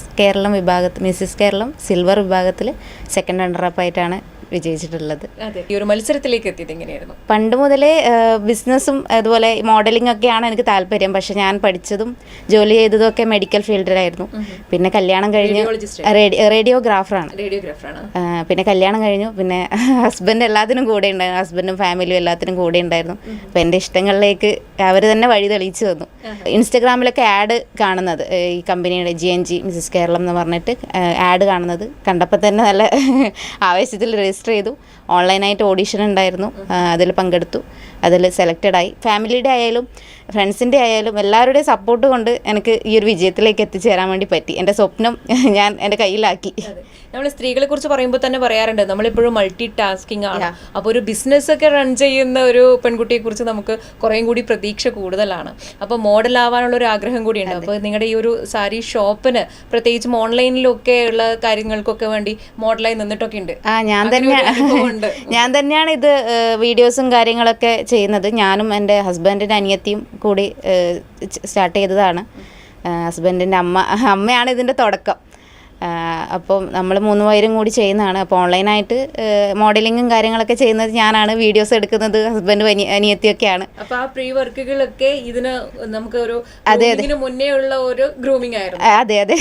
കേരളം സിൽവർ വിഭാഗത്തിൽ സെക്കൻഡ് റണ്ണറപ്പ് ആയിട്ടാണ് വിജയിച്ചിട്ടുള്ളത്. ഈ ഒരു മത്സരത്തിലേക്ക് എത്തിയത് എങ്ങനെയായിരുന്നു? പണ്ട് മുതലേ ബിസിനസ്സും അതുപോലെ മോഡലിംഗ് ഒക്കെയാണ് എനിക്ക് താല്പര്യം. പക്ഷെ ഞാൻ പഠിച്ചതും ജോലി ചെയ്തതും ഒക്കെ മെഡിക്കൽ ഫീൽഡിലായിരുന്നു. പിന്നെ കല്യാണം കഴിഞ്ഞ് റേഡിയോഗ്രാഫറാണ്. പിന്നെ കല്യാണം കഴിഞ്ഞു. പിന്നെ ഹസ്ബൻഡ് എല്ലാത്തിനും കൂടെ ഉണ്ടായിരുന്നു. ഹസ്ബൻഡും ഫാമിലിയും എല്ലാത്തിനും കൂടെ ഉണ്ടായിരുന്നു. അപ്പം എൻ്റെ ഇഷ്ടങ്ങളിലേക്ക് അവർ തന്നെ വഴി തെളിയിച്ചു തന്നു. ഇൻസ്റ്റഗ്രാമിലൊക്കെ ആഡ് കാണുന്നത്, ഈ കമ്പനിയുടെ GNG മിസിസ് കേരളം എന്ന് പറഞ്ഞിട്ട് ആഡ് കാണുന്നത് കണ്ടപ്പോൾ തന്നെ നല്ല ആവേശത്തിൽ രജിസ്റ്റർ ചെയ്തു. ഓൺലൈനായിട്ട് ഓഡീഷൻ ഉണ്ടായിരുന്നു, അതിൽ പങ്കെടുത്തു. അതിൽ സെലക്റ്റഡ് ആയി. ഫാമിലിയുടെ ആയാലും ഫ്രണ്ട്സിൻ്റെ ആയാലും എല്ലാവരുടെയും സപ്പോർട്ട് കൊണ്ട് എനിക്ക് ഈ ഒരു വിജയത്തിലേക്ക് എത്തിച്ചേരാൻ വേണ്ടി പറ്റി. എൻ്റെ സ്വപ്നം ഞാൻ എൻ്റെ കയ്യിലാക്കി. നമ്മൾ സ്ത്രീകളെ കുറിച്ച് പറയുമ്പോൾ തന്നെ പറയാറുണ്ട് നമ്മളിപ്പോഴും മൾട്ടി ടാസ്കിങ് ആണ്. അപ്പോൾ ഒരു ബിസിനസ് ഒക്കെ റൺ ചെയ്യുന്ന ഒരു പെൺകുട്ടിയെ കുറിച്ച് നമുക്ക് കുറേയും കൂടി പ്രതീക്ഷ കൂടുതലാണ്. അപ്പോൾ മോഡലാവാനുള്ള ഒരു ആഗ്രഹം കൂടിയുണ്ട്. അപ്പോൾ നിങ്ങളുടെ ഈ ഒരു സാരി ഷോപ്പിന് പ്രത്യേകിച്ചും ഓൺലൈനിലൊക്കെ ഉള്ള കാര്യങ്ങൾക്കൊക്കെ വേണ്ടി മോഡലായി നിന്നിട്ടൊക്കെ ഉണ്ട്. ഞാൻ തന്നെയാണ് ഇത് വീഡിയോസും കാര്യങ്ങളൊക്കെ ചെയ്യുന്നത്. ഞാനും എൻ്റെ ഹസ്ബൻഡിൻ്റെ അനിയത്തിയും കൂടി സ്റ്റാർട്ട് ചെയ്തതാണ്. ഹസ്ബൻഡിൻ്റെ അമ്മയാണ് ഇതിൻ്റെ തുടക്കം. അപ്പം നമ്മൾ 3 പേരും കൂടി ചെയ്യുന്നതാണ്. അപ്പോൾ ഓൺലൈനായിട്ട് മോഡലിങ്ങും കാര്യങ്ങളൊക്കെ ചെയ്യുന്നത് ഞാനാണ്. വീഡിയോസ് എടുക്കുന്നത് ഹസ്ബൻഡും അനിയത്തിയൊക്കെയാണ്. അപ്പോൾ ആ പ്രീ വർക്കുകളൊക്കെ ഇതിന് നമുക്ക് ഒരു ഇതിന് മുന്നേ ഉള്ള ഒരു ഗ്രൂമിംഗ് ആയിരുന്നു. അതെ അതെ.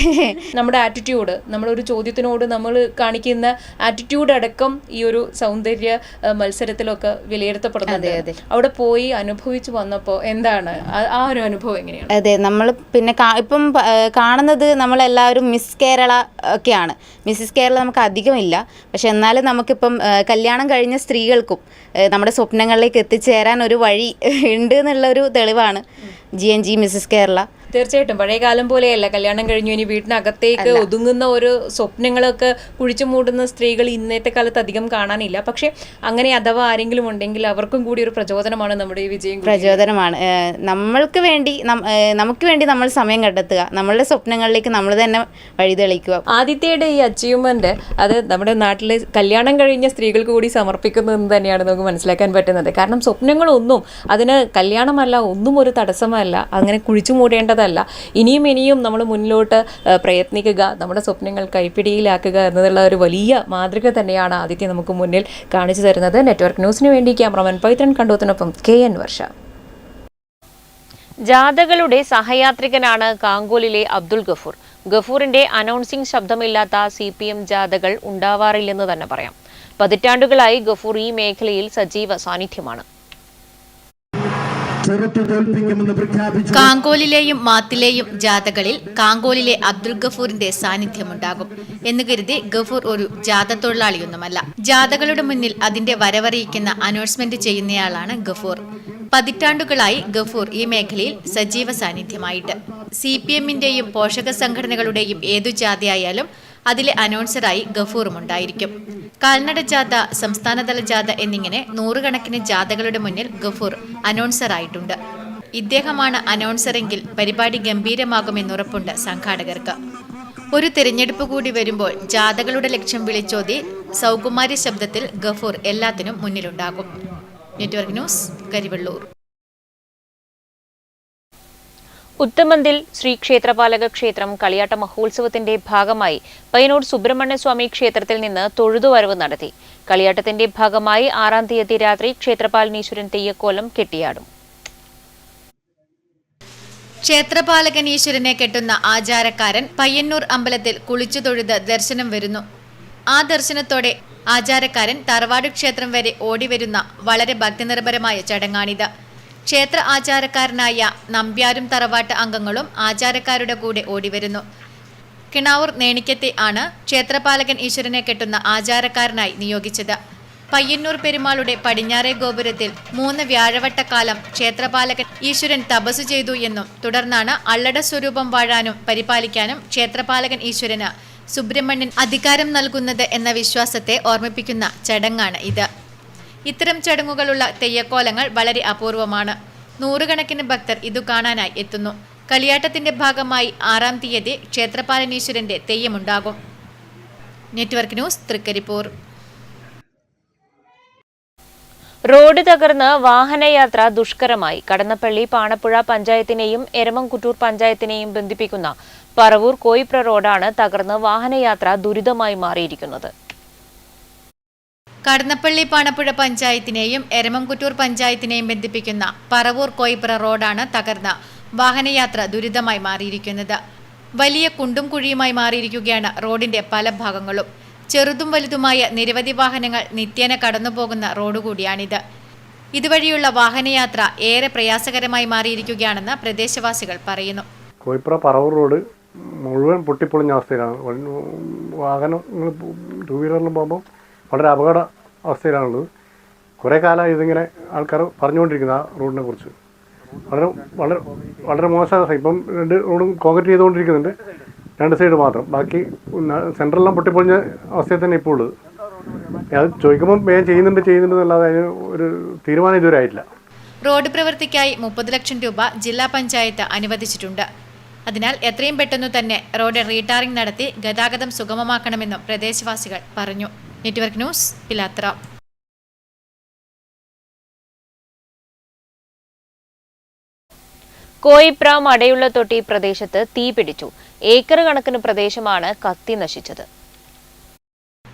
നമ്മുടെ ആറ്റിറ്റ്യൂഡ്, നമ്മളൊരു ചോദ്യത്തിനോട് നമ്മൾ കാണിക്കുന്ന ആറ്റിറ്റ്യൂഡ് അടക്കം ഈ ഒരു സൗന്ദര്യ മത്സരത്തിലൊക്കെ വിലയിരുത്തപ്പെടുന്നുണ്ട്. അവിടെ പോയി അനുഭവിച്ചു വന്നപ്പോൾ എന്താണ് ആ ഒരു അനുഭവം എങ്ങനെയാണ്? അതെ, നമ്മൾ പിന്നെ ഇപ്പം കാണുന്നത് നമ്മളെല്ലാവരും മിസ് കേരള ഒക്കെയാണ്. മിസ്സിസ് കേരള നമുക്ക് അധികമില്ല. പക്ഷെ എന്നാലും നമുക്കിപ്പം കല്യാണം കഴിഞ്ഞ സ്ത്രീകൾക്കും നമ്മുടെ സ്വപ്നങ്ങളിലേക്ക് എത്തിച്ചേരാൻ ഒരു വഴി ഉണ്ട് എന്നുള്ളൊരു തെളിവാണ് GNG മിസ്സിസ് കേരള. തീർച്ചയായിട്ടും പഴയ കാലം പോലെയല്ല. കല്യാണം കഴിഞ്ഞു ഇനി വീട്ടിനകത്തേക്ക് ഒതുങ്ങുന്ന ഒരു സ്വപ്നങ്ങളൊക്കെ കുഴിച്ചു മൂടുന്ന സ്ത്രീകൾ ഇന്നത്തെ കാലത്ത് അധികം കാണാനില്ല. പക്ഷെ അങ്ങനെ അഥവാ ആരെങ്കിലും ഉണ്ടെങ്കിൽ അവർക്കും കൂടി ഒരു പ്രചോദനമാണ് നമ്മുടെ ഈ വിജയം. പ്രചോദനമാണ്. നമുക്ക് വേണ്ടി നമ്മൾ സമയം കണ്ടെത്തുക, നമ്മളുടെ സ്വപ്നങ്ങളിലേക്ക് നമ്മൾ തന്നെ വഴിതെളിക്കുക. ആദിത്യയുടെ ഈ അച്ചീവ്മെന്റ് അത് നമ്മുടെ നാട്ടിലെ കല്യാണം കഴിഞ്ഞ സ്ത്രീകൾക്ക് കൂടി സമർപ്പിക്കുന്നതെന്ന് തന്നെയാണ് നമുക്ക് മനസ്സിലാക്കാൻ പറ്റുന്നത്. കാരണം സ്വപ്നങ്ങളൊന്നും അതിന് കല്യാണമല്ല, ഒന്നും ഒരു തടസ്സമല്ല. അങ്ങനെ കുഴിച്ചു മൂടേണ്ടത് ഇനിയും നമ്മൾ മുന്നിലോട്ട് പ്രയത്നിക്കുക, നമ്മുടെ സ്വപ്നങ്ങൾ കൈപ്പിടിയിലാക്കുക എന്നുള്ള ഒരു വലിയ മാതൃക തന്നെയാണ് ആദിത്യ നമുക്ക് മുന്നിൽ കാണിച്ചു തരുന്നത്. നെറ്റ്വർക്ക് ന്യൂസിന് വേണ്ടി ക്യാമറമാൻ പൈത്രൻ കണ്ടോത്തിനൊപ്പം KN വർഷ. ജാഥകളുടെ സഹയാത്രികനാണ് കാങ്കോലിലെ അബ്ദുൾ ഗഫൂർ. ഗഫൂറിന്റെ അനൗൺസിംഗ് ശബ്ദമില്ലാത്ത CPM ജാഥകൾ ഉണ്ടാവാറില്ലെന്ന് തന്നെ പറയാം. പതിറ്റാണ്ടുകളായി ഗഫൂർ ഈ മേഖലയിൽ സജീവ സാന്നിധ്യമാണ്. കാങ്കോലിലെയും മാത്തിലെയും ജാഥകളിൽ കാങ്കോലിലെ അബ്ദുൾ ഗഫൂറിന്റെ സാന്നിധ്യമുണ്ടാകും എന്ന് കരുതി ഗഫൂർ ഒരു ജാഥ തൊഴിലാളിയൊന്നുമല്ല. ജാഥകളുടെ മുന്നിൽ അതിന്റെ വരവറിയിക്കുന്ന അനൗൺസ്മെന്റ് ചെയ്യുന്നയാളാണ് ഗഫൂർ. പതിറ്റാണ്ടുകളായി ഗഫൂർ ഈ മേഖലയിൽ സജീവ സാന്നിധ്യമായിട്ട്. CPMന്റെയും പോഷക സംഘടനകളുടെയും ഏതു ജാഥയായാലും അതിലെ അനൗൺസറായി ഗഫൂറും ഉണ്ടായിരിക്കും. കാൽനട ജാഥ, സംസ്ഥാനതല ജാഥ എന്നിങ്ങനെ 100 കണക്കിന് ജാഥകളുടെ മുന്നിൽ ഗഫൂർ അനൗൺസറായിട്ടുണ്ട്. ഇദ്ദേഹമാണ് അനൗൺസറെങ്കിൽ പരിപാടി ഗംഭീരമാകുമെന്നുറപ്പുണ്ട് സംഘാടകർക്ക്. ഒരു തിരഞ്ഞെടുപ്പ് കൂടി വരുമ്പോൾ ജാഥകളുടെ ലക്ഷ്യം വിളിച്ചോതി സൗകുമാര്യ ശബ്ദത്തിൽ ഗഫൂർ എല്ലാത്തിനും മുന്നിലുണ്ടാകും. Network news, Karivellur. ഉത്തമന്തിൽ ശ്രീ ക്ഷേത്രപാലക ക്ഷേത്രം കളിയാട്ട മഹോത്സവത്തിന്റെ ഭാഗമായി പയ്യന്നൂർ സുബ്രഹ്മണ്യസ്വാമി ക്ഷേത്രത്തിൽ നിന്ന് തൊഴുതുവരവ് നടത്തി. കളിയാട്ടത്തിന്റെ ഭാഗമായി 6-ാം തീയതി രാത്രി ക്ഷേത്രപാലനീശ്വരൻ തെയ്യക്കോലം കെട്ടിയാടും. ക്ഷേത്രപാലകനീശ്വരനെ കെട്ടുന്ന ആചാരക്കാരൻ പയ്യന്നൂർ അമ്പലത്തിൽ കുളിച്ചു തൊഴുത് ദർശനം വരുന്നു. ആ ദർശനത്തോടെ ആചാരക്കാരൻ തറവാട് ക്ഷേത്രം വരെ ഓടിവരുന്ന വളരെ ഭക്തിനിർഭരമായ ചടങ്ങാണിത്. ക്ഷേത്ര ആചാരക്കാരനായ നമ്പ്യാരും തറവാട്ട് അംഗങ്ങളും ആചാരക്കാരുടെ കൂടെ ഓടിവരുന്നു. കിണാവൂർ നേണിക്കത്തെ ആണ് ക്ഷേത്രപാലകൻ ഈശ്വരനെ കെട്ടുന്ന ആചാരക്കാരനായി നിയോഗിച്ചത്. പയ്യന്നൂർ പെരുമാളുടെ പടിഞ്ഞാറേ ഗോപുരത്തിൽ 3 വ്യാഴവട്ടക്കാലം ക്ഷേത്രപാലകൻ ഈശ്വരൻ തപസ്സു ചെയ്തു എന്നും തുടർന്നാണ് അള്ളട സ്വരൂപം വാഴാനും പരിപാലിക്കാനും ക്ഷേത്രപാലകൻ ഈശ്വരന് സുബ്രഹ്മണ്യൻ അധികാരം നൽകുന്നത് എന്ന വിശ്വാസത്തെ ഓർമ്മിപ്പിക്കുന്ന ചടങ്ങാണ് ഇത്. ഇത്തരം ചടങ്ങുകളുള്ള തെയ്യക്കോലങ്ങൾ വളരെ അപൂർവമാണ്. 100 കണക്കിന് ഭക്തർ ഇതു കാണാനായി എത്തുന്നു. കളിയാട്ടത്തിന്റെ ഭാഗമായി 6-ാം തീയതി ക്ഷേത്രപാലനീശ്വരന്റെ തെയ്യമുണ്ടാകും. Network news, Thrikaripur. റോഡ് തകർന്ന് വാഹനയാത്ര ദുഷ്കരമായി. കടന്നപ്പള്ളി പാണപ്പുഴ പഞ്ചായത്തിനെയും എരമംകുറ്റൂർ പഞ്ചായത്തിനെയും ബന്ധിപ്പിക്കുന്ന പറവൂർ കോയിപ്ര റോഡാണ് തകർന്ന് വാഹനയാത്ര ദുരിതമായി മാറിയിരിക്കുന്നത്. കടന്നപ്പള്ളി പാണപ്പുഴ പഞ്ചായത്തിനെയും എരമംകുറ്റൂർ പഞ്ചായത്തിനെയും ബന്ധിപ്പിക്കുന്ന പറവൂർ കോയിപ്ര റോഡാണ് തകർന്ന് വാഹനയാത്ര ദുരിതമായി മാറിയിരിക്കുന്നത്. വലിയ കുണ്ടും കുഴിയുമായി മാറിയിരിക്കുകയാണ് റോഡിന്റെ പല ഭാഗങ്ങളും. ചെറുതും വലുതുമായ നിരവധി വാഹനങ്ങൾ നിത്യേന കടന്നുപോകുന്ന റോഡ് കൂടിയാണിത്. ഇതുവഴിയുള്ള വാഹനയാത്ര ഏറെ പ്രയാസകരമായി മാറിയിരിക്കുകയാണെന്ന് പ്രദേശവാസികൾ പറയുന്നു. കോയിപ്ര പറവൂർ റോഡ് മുഴുവൻ പൊട്ടിപ്പൊളിഞ്ഞ അവസ്ഥയിലാണ്. വാഹനങ്ങൾ 2 വീലറിലും പോകുമ്പോൾ വളരെ അപകട അവസ്ഥയിലാണുള്ളത്. കുറേ കാലമായി ഇതിങ്ങനെ ആൾക്കാർ പറഞ്ഞുകൊണ്ടിരിക്കുന്നത് ആ റോഡിനെ കുറിച്ച്. വളരെ വളരെ വളരെ മോശം. ഇപ്പം 2 റോഡും കോൺക്രീറ്റ് ചെയ്തുകൊണ്ടിരിക്കുന്നുണ്ട്, 2 സൈഡ് മാത്രം. ബാക്കി സെൻട്രലെല്ലാം പൊട്ടിപ്പൊളിഞ്ഞ അവസ്ഥയിൽ തന്നെ ഇപ്പോൾ ഉള്ളത്. അത് ചോദിക്കുമ്പോൾ വേഗം ചെയ്യുന്നുണ്ടെന്നല്ലാതെ അതിന് ഒരു തീരുമാനം ഇതുവരെ ആയിട്ടില്ല. റോഡ് പ്രവൃത്തിക്കായി 30 ലക്ഷം രൂപ ജില്ലാ പഞ്ചായത്ത് അനുവദിച്ചിട്ടുണ്ട്. അതിനാൽ എത്രയും പെട്ടെന്ന് തന്നെ റോഡ് റീടാറിംഗ് നടത്തി ഗതാഗതം സുഗമമാക്കണമെന്നും പ്രദേശവാസികൾ പറഞ്ഞു. Network news, Pilathara. കോയിപ്ര മടയുള്ള തൊട്ടി പ്രദേശത്ത് തീ പിടിച്ചു. ഏക്കർ കണക്കിന് പ്രദേശമാണ് കത്തി നശിച്ചത്.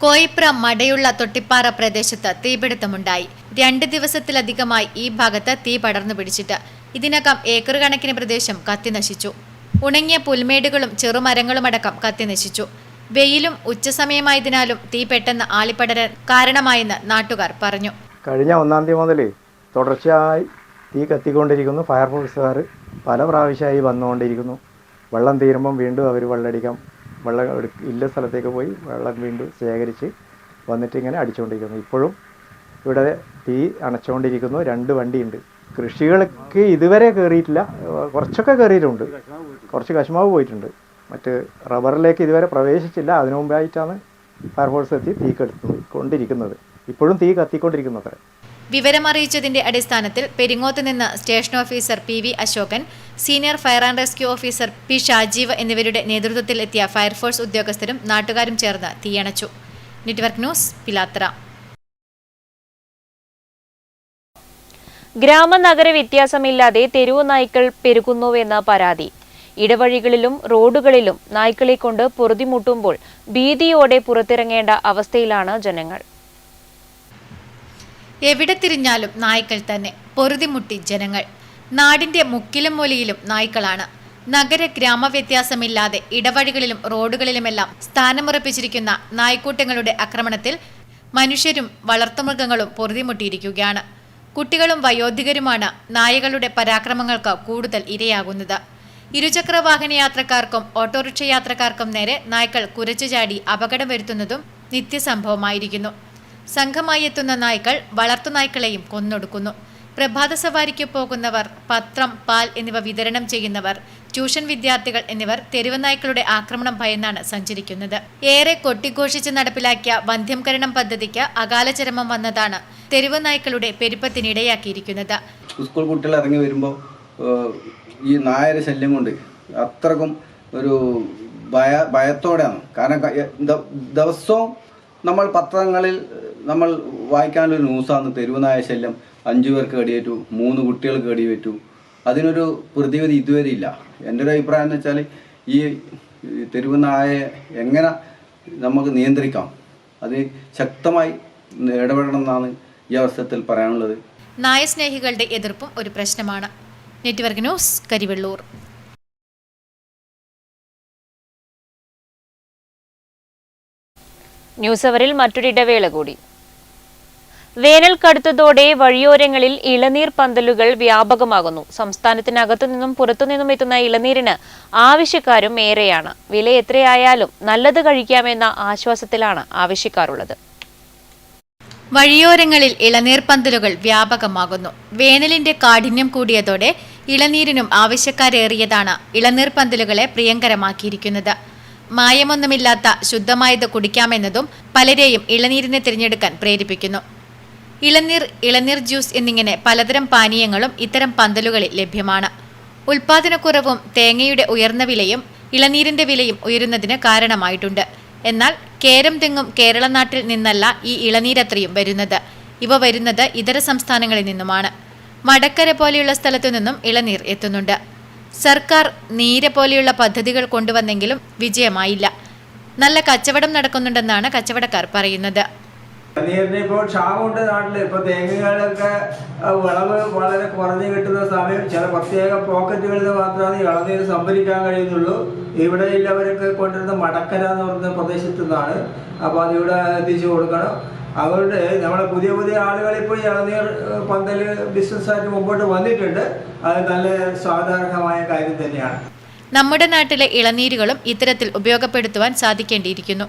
കോയിപ്ര മടയുള്ള തൊട്ടിപ്പാറ പ്രദേശത്ത് തീപിടുത്തമുണ്ടായി. 2 ദിവസത്തിലധികമായി ഈ ഭാഗത്ത് തീ പടർന്നു പിടിച്ചിട്ട് ഇതിനകം ഏക്കർ കണക്കിന് പ്രദേശം കത്തി നശിച്ചു. ഉണങ്ങിയ പുൽമേടുകളും ചെറുമരങ്ങളുമടക്കം കത്തി നശിച്ചു. വെയിലും ഉച്ചസമയമായതിനാലും തീ പെട്ടെന്ന് ആളിപ്പടരാൻ കാരണമായെന്ന് നാട്ടുകാർ പറഞ്ഞു. കഴിഞ്ഞ 1-ാം തീയതി മുതൽ തുടർച്ചയായി തീ കത്തിക്കൊണ്ടിരിക്കുന്നു. ഫയർഫോഴ്സുകാർ പല പ്രാവശ്യമായി വന്നുകൊണ്ടിരിക്കുന്നു. വെള്ളം തീരുമ്പം വീണ്ടും അവർ വെള്ളം ഇല്ല സ്ഥലത്തേക്ക് പോയി വെള്ളം വീണ്ടും ശേഖരിച്ച് വന്നിട്ട് ഇങ്ങനെ അടിച്ചുകൊണ്ടിരിക്കുന്നു. ഇപ്പോഴും ഇവിടെ തീ അണച്ചുകൊണ്ടിരിക്കുന്നു. 2 വണ്ടിയുണ്ട്. കൃഷികൾക്ക് ഇതുവരെ കയറിയിട്ടില്ല, കുറച്ചൊക്കെ കയറിയിട്ടുണ്ട്, കുറച്ച് കശുമാവ് പോയിട്ടുണ്ട്. മറ്റ് റബ്ബറിലേക്ക് ഇതുവരെ പ്രവേശിച്ചില്ല. അതിനു മുമ്പായിട്ടാണ് ഫയർഫോഴ്സ് എത്തി തീ കൊണ്ടിരിക്കുന്നത്. ഇപ്പോഴും തീ കത്തിക്കൊണ്ടിരിക്കുന്നത്. വിവരമറിയിച്ചതിന്റെ അടിസ്ഥാനത്തിൽ പെരിങ്ങോത്ത് നിന്ന് station officer PV Ashokan, senior fire and rescue officer P Shajeev എന്നിവരുടെ നേതൃത്വത്തിൽ എത്തിയ ഫയർഫോഴ്സ് ഉദ്യോഗസ്ഥരും നാട്ടുകാരും ചേർന്ന് തീയണച്ചു. Network news, Pilathara. ഗ്രാമനഗര വ്യത്യാസമില്ലാതെ തെരുവു നായ്ക്കൾ പെരുകുന്നുവെന്ന പരാതി. ഇടവഴികളിലും റോഡുകളിലും നായ്ക്കളെ കൊണ്ട് പൊറുതിമുട്ടുമ്പോൾ ഭീതിയോടെ പുറത്തിറങ്ങേണ്ട അവസ്ഥയിലാണ് ജനങ്ങൾ. എവിടെ തിരിഞ്ഞാലും നായ്ക്കൾ തന്നെ, പൊറുതിമുട്ടി ജനങ്ങൾ. നാടിന്റെ മുക്കിലും മൂലയിലും നായ്ക്കളാണ്. നഗര ഗ്രാമ വ്യത്യാസമില്ലാതെ ഇടവഴികളിലും റോഡുകളിലുമെല്ലാം സ്ഥാനമുറപ്പിച്ചിരിക്കുന്ന നായ്ക്കൂട്ടങ്ങളുടെ ആക്രമണത്തിൽ മനുഷ്യരും വളർത്തുമൃഗങ്ങളും പൊറുതിമുട്ടിയിരിക്കുകയാണ്. കുട്ടികളും വയോധികരുമാണ് നായകളുടെ പരാക്രമങ്ങൾക്ക് കൂടുതൽ ഇരയാകുന്നത്. ഇരുചക്രവാഹന യാത്രക്കാർക്കും ഓട്ടോറിക്ഷ യാത്രക്കാർക്കും നേരെ നായ്ക്കൾ കുരച്ചുചാടി അപകടം വരുത്തുന്നതും നിത്യസംഭവമായിരിക്കുന്നു. സംഘമായി എത്തുന്ന നായ്ക്കൾ വളർത്തുനായ്ക്കളെയും കൊന്നൊടുക്കുന്നു. പ്രഭാത സവാരിക്ക് പോകുന്നവർ, പത്രം, പാൽ എന്നിവ വിതരണം ചെയ്യുന്നവർ, ട്യൂഷൻ വിദ്യാർത്ഥികൾ എന്നിവർ തെരുവ് നായ്ക്കളുടെ ആക്രമണം ഭയന്നാണ് സഞ്ചരിക്കുന്നത്. ഏറെ കൊട്ടിഘോഷിച്ച് നടപ്പിലാക്കിയ വന്ധ്യംകരണം പദ്ധതിക്ക് അകാലചരമം വന്നതാണ് തെരുവ് നായ്ക്കളുടെ പെരുപ്പത്തിനിടയാക്കിയിരിക്കുന്നത്. സ്കൂൾ കുട്ടികൾ ഇറങ്ങി വരുമ്പോൾ ഈ നായയുടെ ശല്യം കൊണ്ട് അത്രക്കും ഒരു ഭയത്തോടെയാണ്. കാരണം ദിവസവും നമ്മൾ പത്രങ്ങളിൽ നമ്മൾ വായിക്കാനൊരു ന്യൂസാണ് തെരുവ് നായ ശല്യം. 5 പേർക്ക് കടിയേറ്റു, 3 കുട്ടികൾക്ക് കടിയേറ്റു. അതിനൊരു പ്രതിവിധി ഇതുവരെ ഇല്ല. എൻ്റെ ഒരു അഭിപ്രായം എന്ന് വെച്ചാൽ ഈ തെരുവ് നായയെ എങ്ങനെ നമുക്ക് നിയന്ത്രിക്കാം, അത് ശക്തമായി ഇടപെടണം എന്നാണ് ഈ അവസരത്തിൽ പറയാനുള്ളത്. നായസ്നേഹികളുടെ എതിർപ്പും ഒരു പ്രശ്നമാണ്. Network news, Karivellur. ന്യൂസ് അവറിൽ മറ്റൊരിടവേള കൂടി. വേനൽ കടുത്തതോടെ വഴിയോരങ്ങളിൽ ഇളനീർ പന്തലുകൾ വ്യാപകമാകുന്നു. സംസ്ഥാനത്തിനകത്തു നിന്നും പുറത്തുനിന്നും എത്തുന്ന ഇളനീരിന് ആവശ്യക്കാരും ഏറെയാണ്. വില എത്രയായാലും നല്ലത് കഴിക്കാമെന്ന ആശ്വാസത്തിലാണ് ആവശ്യക്കാരുള്ളത്. വഴിയോരങ്ങളിൽ ഇളനീർ പന്തലുകൾ വ്യാപകമാകുന്നു. വേനലിന്റെ കാഠിന്യം കൂടിയതോടെ ഇളനീരിനും ആവശ്യക്കാരേറിയതാണ് ഇളനീർ പന്തലുകളെ പ്രിയങ്കരമാക്കിയിരിക്കുന്നത്. മായമൊന്നുമില്ലാത്ത ശുദ്ധമായത് കുടിക്കാമെന്നതും പലരെയും ഇളനീരിനെ തിരഞ്ഞെടുക്കാൻ പ്രേരിപ്പിക്കുന്നു. ഇളനീർ ജ്യൂസ് എന്നിങ്ങനെ പലതരം പാനീയങ്ങളും ഇത്തരം പന്തലുകളിൽ ലഭ്യമാണ്. ഉൽപാദനക്കുറവും തേങ്ങയുടെ ഉയർന്ന വിലയും ഇളനീരിന്റെ വിലയും ഉയരുന്നതിന് കാരണമായിട്ടുണ്ട്. എന്നാൽ കേരം തെങ്ങും കേരള നാട്ടിൽ നിന്നല്ല ഈ ഇളനീരത്രയും വരുന്നത്. ഇവ വരുന്നത് ഇതര സംസ്ഥാനങ്ങളിൽ നിന്നുമാണ്. മടക്കര പോലെയുള്ള സ്ഥലത്തു നിന്നും ഇളനീർ എത്തുന്നുണ്ട്. സർക്കാർ നീര പോലെയുള്ള പദ്ധതികൾ കൊണ്ടുവന്നെങ്കിലും വിജയമായില്ല. നല്ല കച്ചവടം നടക്കുന്നുണ്ടെന്നാണ് കച്ചവടക്കാർ പറയുന്നത്. ഇളനീരിന് ഇപ്പോൾ ക്ഷാമമുണ്ട് നാട്ടിൽ. ഇപ്പോൾ തേങ്ങകളൊക്കെ വിളവ് വളരെ കുറഞ്ഞു കിട്ടുന്ന സമയം ചില പ്രത്യേക പോക്കറ്റുകളിൽ മാത്രമാണ് ഇളനീർ സംഭരിക്കാൻ കഴിയുന്നുള്ളൂ. ഇവിടെ ഉള്ളവരൊക്കെ കൊണ്ടുവരുന്ന മടക്കര എന്ന് പറയുന്ന പ്രദേശത്തു നിന്നാണ്. അപ്പോൾ അതിവിടെ എത്തിച്ചു കൊടുക്കണം. അതുകൊണ്ട് നമ്മുടെ പുതിയ ആളുകൾ ഇപ്പോൾ ഇളനീർ പന്തൽ ബിസിനസ്സായിട്ട് മുമ്പോട്ട് വന്നിട്ടുണ്ട്. അത് നല്ല സ്വാഗതാർഹമായ കാര്യം തന്നെയാണ്. നമ്മുടെ നാട്ടിലെ ഇളനീരുകളും ഇത്തരത്തിൽ ഉപയോഗപ്പെടുത്തുവാൻ സാധിക്കേണ്ടിയിരിക്കുന്നു.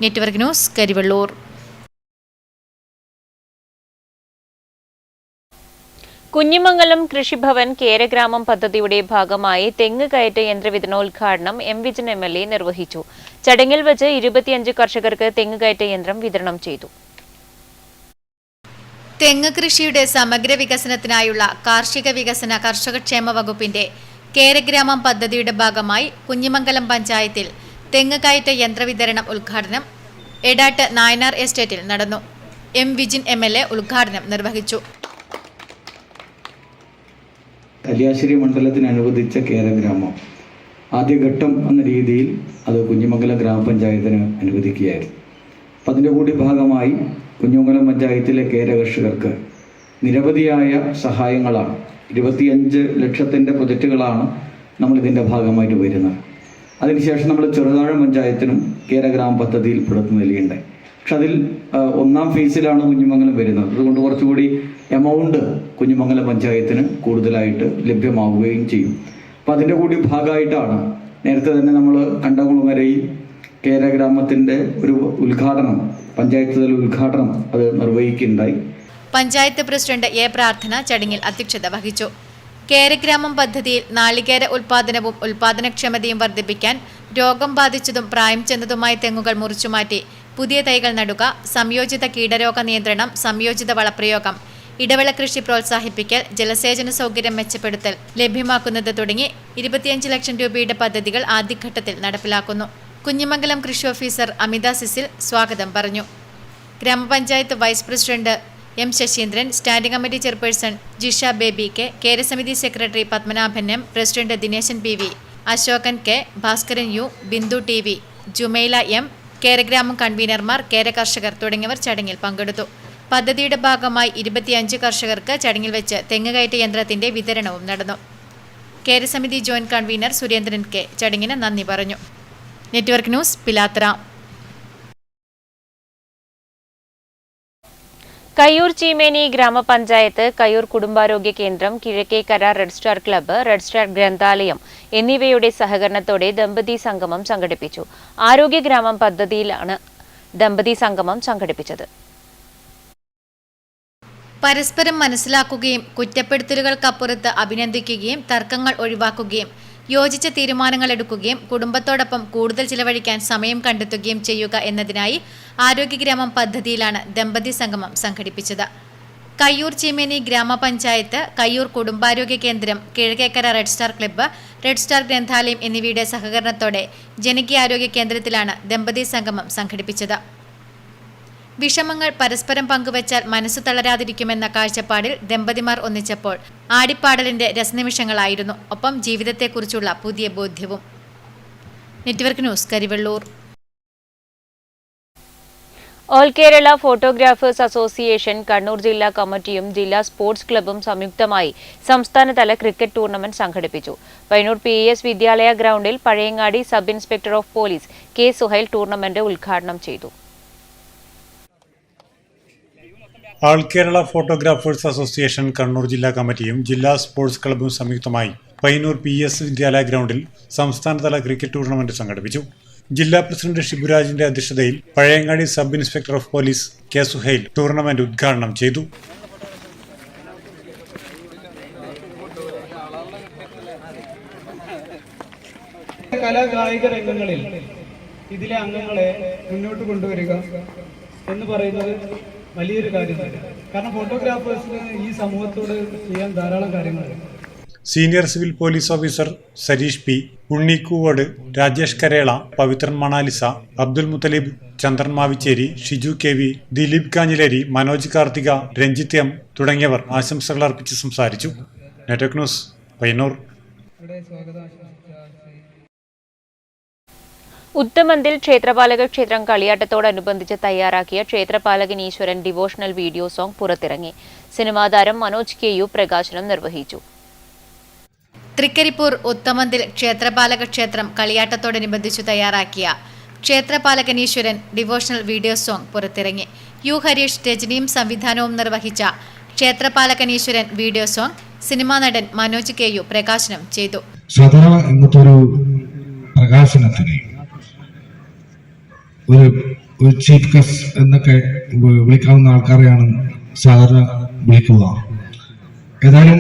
Network news, Karivellur. കുഞ്ഞിമംഗലം കൃഷിഭവൻ കേരഗ്രാമം പദ്ധതിയുടെ ഭാഗമായി തെങ്ങ് കയറ്റ യന്ത്രവിതരണോദ്ഘാടനം വിജിൻ MLA നിർവഹിച്ചു. ചടങ്ങിൽ വെച്ച് 25 കർഷകർക്ക് തെങ്ങ് കയറ്റ യന്ത്രം വിതരണം ചെയ്തു. തെങ്ങ് കൃഷിയുടെ സമഗ്ര വികസനത്തിനായുള്ള കാർഷിക വികസന കർഷകക്ഷേമ വകുപ്പിന്റെ കേരഗ്രാമം പദ്ധതിയുടെ ഭാഗമായി കുഞ്ഞിമംഗലം പഞ്ചായത്തിൽ തെങ്ങ് കയറ്റ യന്ത്രവിതരണം ഉദ്ഘാടനം എടാട്ട് നായനാർ എസ്റ്റേറ്റിൽ നടന്നു. വിജിൻ MLA ഉദ്ഘാടനം നിർവഹിച്ചു. കല്യാശ്ശേരി മണ്ഡലത്തിന് അനുവദിച്ച കേരഗ്രാമം ആദ്യഘട്ടം എന്ന രീതിയിൽ അത് കുഞ്ഞിമംഗലം ഗ്രാമപഞ്ചായത്തിന് അനുവദിക്കുകയായിരുന്നു. അപ്പം അതിൻ്റെ കൂടി ഭാഗമായി കുഞ്ഞിമംഗലം പഞ്ചായത്തിലെ കേര കർഷകർക്ക് നിരവധിയായ സഹായങ്ങളാണ്, 25 ലക്ഷത്തിൻ്റെ പ്രൊജക്റ്റുകളാണ് നമ്മളിതിൻ്റെ ഭാഗമായിട്ട് വരുന്നത്. അതിനുശേഷം നമ്മൾ ചെറുതാഴം പഞ്ചായത്തിനും കേര ഗ്രാമ പദ്ധതിയിൽ പെടുത്തി നൽകിയിട്ടുണ്ടായി. പക്ഷെ അതിൽ 1ാം ഫേസിലാണ് കുഞ്ഞിമംഗലം വരുന്നത്. അതുകൊണ്ട് കുറച്ചുകൂടി എമൗണ്ട് കുഞ്ഞിമംഗലം പഞ്ചായത്തിന് കൂടുതലായിട്ട് ലഭ്യമാവുകയും ചെയ്യും. അപ്പം അതിൻ്റെ കൂടി ഭാഗമായിട്ടാണ് നേരത്തെ തന്നെ നമ്മൾ കണ്ടകുളങ്ങരയിൽ കേര ഗ്രാമത്തിൻ്റെ ഒരു ഉദ്ഘാടനം, പഞ്ചായത്ത് തല ഉദ്ഘാടനം അത് നിർവഹിക്കുകയുണ്ടായി. പഞ്ചായത്ത് പ്രസിഡന്റ് എ പ്രാർത്ഥന ചടങ്ങിൽ അധ്യക്ഷത വഹിച്ചു. കേരഗ്രാമം പദ്ധതിയിൽ നാളികേര ഉൽപാദനവും ഉൽപാദനക്ഷമതയും വർദ്ധിപ്പിക്കാൻ രോഗം ബാധിച്ചതും പ്രായം ചെന്നതുമായ തെങ്ങുകൾ മുറിച്ചുമാറ്റി പുതിയ തൈകൾ നടുക, സംയോജിത കീടരോഗ നിയന്ത്രണം, സംയോജിത വളപ്രയോഗം, ഇടവിള കൃഷി പ്രോത്സാഹിപ്പിക്കൽ, ജലസേചന സൗകര്യം മെച്ചപ്പെടുത്തൽ ലഭ്യമാക്കുന്നത് തുടങ്ങി 25 ലക്ഷം രൂപയുടെ പദ്ധതികൾ ആദ്യഘട്ടത്തിൽ നടപ്പിലാക്കുന്നു. കുഞ്ഞിമംഗലം കൃഷി ഓഫീസർ അമിത സിസിൽ സ്വാഗതം പറഞ്ഞു. ഗ്രാമപഞ്ചായത്ത് vice president M Sasheendran, standing committee chairperson Jisha Baby K, കേരസമിതി secretary Padmanabhan M, president Dineshan PV, Ashokan K, Bhaskaran U, Bindu TV, Jumaila M, Keragramam കൺവീനർമാർ, കേര കർഷകർ തുടങ്ങിയവർ ചടങ്ങിൽ പങ്കെടുത്തു. പദ്ധതിയുടെ ഭാഗമായി 25 കർഷകർക്ക് ചടങ്ങിൽ വെച്ച് തെങ്ങ് കയറ്റ യന്ത്രത്തിന്റെ വിതരണവും നടന്നു. കേരസമിതി ജോയിന്റ് കൺവീനർ സുരേന്ദ്രൻ കെ ചടങ്ങിന് നന്ദി പറഞ്ഞു. Network news, Pilathara. കയ്യൂർ ചീമേനി ഗ്രാമപഞ്ചായത്ത്, കയ്യൂർ കുടുംബാരോഗ്യ കേന്ദ്രം, Kizhakkekara red star club, red star ഗ്രന്ഥാലയം എന്നിവയുടെ സഹകരണത്തോടെ ദമ്പതി സംഗമം സംഘടിപ്പിച്ചു. ആരോഗ്യ ഗ്രാമം പദ്ധതിയിലാണ് ദമ്പതി സംഗമം സംഘടിപ്പിച്ചത്. പരസ്പരം മനസ്സിലാക്കുകയും കുറ്റപ്പെടുത്തലുകൾക്കപ്പുറത്ത് അഭിനന്ദിക്കുകയും തർക്കങ്ങൾ ഒഴിവാക്കുകയും യോജിച്ച തീരുമാനങ്ങൾ എടുക്കുകയും കുടുംബത്തോടൊപ്പം കൂടുതൽ ചിലവഴിക്കാൻ സമയം കണ്ടെത്തുകയും ചെയ്യുക എന്നതിനായി ആരോഗ്യഗ്രാമം പദ്ധതിയിലാണ് ദമ്പതി സംഗമം സംഘടിപ്പിച്ചത്. കയ്യൂർ ചീമേനി ഗ്രാമപഞ്ചായത്ത്, കയ്യൂർ കുടുംബാരോഗ്യ കേന്ദ്രം, Kizhakkekara red star club, red star ഗ്രന്ഥാലയം എന്നിവയുടെ സഹകരണത്തോടെ ജനകീയാരോഗ്യ കേന്ദ്രത്തിലാണ് ദമ്പതി സംഗമം സംഘടിപ്പിച്ചത്. വിഷമങ്ങൾ പരസ്പരം പങ്കുവച്ചാൽ മനസ്സു തളരാതിരിക്കുമെന്ന കാഴ്ചപ്പാടിൽ ദമ്പതിമാർ ഒന്നിച്ചപ്പോൾ ആടിപ്പാടലിന്റെ രസനിമിഷങ്ങളായിരുന്നു. ഒപ്പം ജീവിതത്തെക്കുറിച്ചുള്ള പുതിയ ബോധ്യവും. Network news, Karivellur. All Kerala photographers association, Kannur ജില്ലാ കമ്മിറ്റിയും ജില്ലാ സ്പോർട്സ് ക്ലബ്ബും സംയുക്തമായി സംസ്ഥാനതല ക്രിക്കറ്റ് ടൂർണമെന്റ് സംഘടിപ്പിച്ചു. പയ്യന്നൂർ PES വിദ്യാലയ ഗ്രൗണ്ടിൽ Pazhayangadi sub inspector of police K. Suhail tournament ഉദ്ഘാടനം ചെയ്തു. ആൾ കേരള ഫോട്ടോഗ്രാഫേഴ്സ് അസോസിയേഷൻ കണ്ണൂർ ജില്ലാ കമ്മിറ്റിയും ജില്ലാ സ്പോർട്സ് ക്ലബ്ബും സംയുക്തമായി പയ്യന്നൂർ PES വിദ്യാലയ ഗ്രൗണ്ടിൽ സംസ്ഥാനതല ക്രിക്കറ്റ് ടൂർണമെന്റ് സംഘടിപ്പിച്ചു. ജില്ലാ പ്രസിഡന്റ് ഷിബുരാജിന്റെ അധ്യക്ഷതയിൽ Pazhayangadi sub inspector of police K. Suhail tournament ഉദ്ഘാടനം ചെയ്തു. കലാകായിക രംഗങ്ങളിൽ ഇതിലെ അംഗങ്ങളെ മുന്നോട്ട് കൊണ്ടുവരിക എന്ന് പറയുന്നത് വലിയൊരു കാര്യമാണ്. കാരണം ഫോട്ടോഗ്രാഫേഴ്സിന് ഈ സമൂഹത്തോട് ചെയ്യാൻ ധാരാളം കാര്യങ്ങളുണ്ട്. Senior civil police officer Sareesh P, Unnikkoovad, Rajesh Karela, Pavithran Manalisa, Abdul Muthalib, Chandran Mavicheri, Shiju KV, Dileep Kanhileri, Manoj Karthika, Ranjith M തുടങ്ങിയവർ ആശംസകൾ അർപ്പിച്ച് സംസാരിച്ചു. Network news, Payyanur. ഉത്തമന്തിൽ ക്ഷേത്രപാലക ക്ഷേത്രം കളിയാട്ടത്തോടനുബന്ധിച്ച് തയ്യാറാക്കിയ ക്ഷേത്രപാലകൻ ഈശ്വരൻ ഡിവോഷണൽ വീഡിയോ സോങ് പുറത്തിറങ്ങി. സിനിമാ താരം മനോജ് KU പ്രകാശനം നിർവഹിച്ചു. തൃക്കരിപ്പൂർ ഉത്തമന്തിൽ ക്ഷേത്രപാലക ക്ഷേത്രം കളിയാട്ടത്തോടനുബന്ധിച്ചു തയ്യാറാക്കിയ ക്ഷേത്രപാലകൻ ഈശ്വരൻ ഡിവോഷണൽ വീഡിയോ സോങ് പുറത്തിറങ്ങി. U. ഹരീഷ് രചനയും സംവിധാനവും നിർവഹിച്ച ക്ഷേത്രപാലകൻ ഈശ്വരൻ വീഡിയോ സോങ് സിനിമാ നടൻ മനോജ് KU പ്രകാശനം ചെയ്തു. പ്രകാശനത്തിന് ഒരു ചീഫ് ഗസ്റ്റ് എന്നൊക്കെ വിളിക്കാവുന്ന ആൾക്കാരെയാണ് സാധാരണ വിളിക്കുക. ഏതായാലും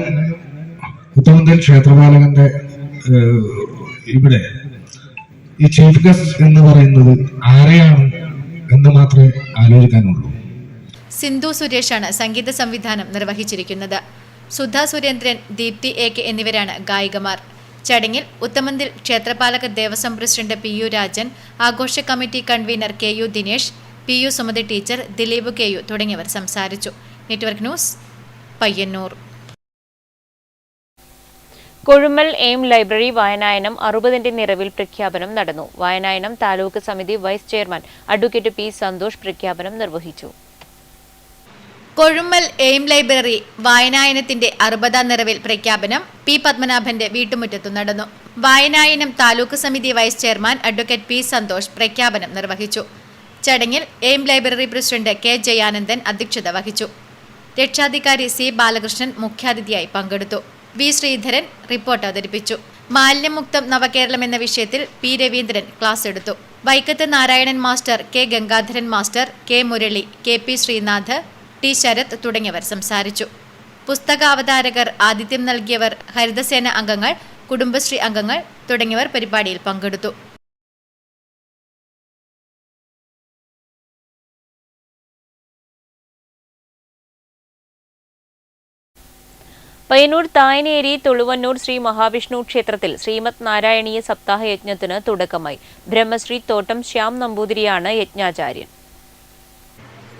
ഉത്തമന്തിൽ ക്ഷേത്രപാലകന്റെ ഇവിടെ ഈ ചീഫ് ഗസ്റ്റ് എന്ന് പറയുന്നത് ആരെയാണ് എന്ന് മാത്രമേ ആലോചിക്കാനുള്ളൂ. സിന്ധു സുരേഷാണ് സംഗീത സംവിധാനം നിർവഹിച്ചിരിക്കുന്നത്. സുധാ സുരേന്ദ്രൻ, ദീപ്തി AK എന്നിവരാണ് ഗായികമാർ. ചടങ്ങിൽ ഉത്തമന്തിൽ ക്ഷേത്രപാലക ദേവസ്വം പ്രസിഡന്റ് PU രാജൻ, ആഘോഷ committee convener KU Dinesh, PU Sumathi teacher, Dileep KU തുടങ്ങിയവർ സംസാരിച്ചു. Network news, Payyanur. Kozhummal aim library വായനായനം 60ന്റെ നിറവിൽ പ്രഖ്യാപനം നടന്നു. വായനായനം താലൂക്ക് സമിതി vice chairman advocate P Santhosh പ്രഖ്യാപനം നിർവഹിച്ചു. കൊഴുമ്മൽ എയിം ലൈബ്രറി വായനായനത്തിന്റെ 60ാം നിറവിൽ പ്രഖ്യാപനം പി പത്മനാഭന്റെ വീട്ടുമുറ്റത്തു നടന്നു. വായനായനം താലൂക്ക് സമിതി vice chairman advocate P Santhosh പ്രഖ്യാപനം നിർവഹിച്ചു. ചടങ്ങിൽ aim library president K Jayanandan അധ്യക്ഷത വഹിച്ചു. രക്ഷാധികാരി സി ബാലകൃഷ്ണൻ മുഖ്യാതിഥിയായി പങ്കെടുത്തു. വി ശ്രീധരൻ റിപ്പോർട്ട് അവതരിപ്പിച്ചു. മാലിന്യമുക്തം നവകേരളം എന്ന വിഷയത്തിൽ പി രവീന്ദ്രൻ ക്ലാസ് എടുത്തു. Vaikkath Narayanan master, K Gangadharan master, K Murali, K P Sreenath, T Sarath തുടങ്ങിയവർ സംസാരിച്ചു. പുസ്തകാവതാരകർ, ആതിഥ്യം നൽകിയവർ, ഹരിതസേന അംഗങ്ങൾ, കുടുംബശ്രീ അംഗങ്ങൾ തുടങ്ങിയവർ പരിപാടിയിൽ പങ്കെടുത്തു. പയ്യന്നൂർ തായനേരി തുളുവന്നൂർ ശ്രീ മഹാവിഷ്ണു ക്ഷേത്രത്തിൽ ശ്രീമദ് നാരായണീയ സപ്താഹ യജ്ഞത്തിന് തുടക്കമായി. ബ്രഹ്മശ്രീ തോട്ടം ശ്യാം നമ്പൂതിരിയാണ് യജ്ഞാചാര്യൻ.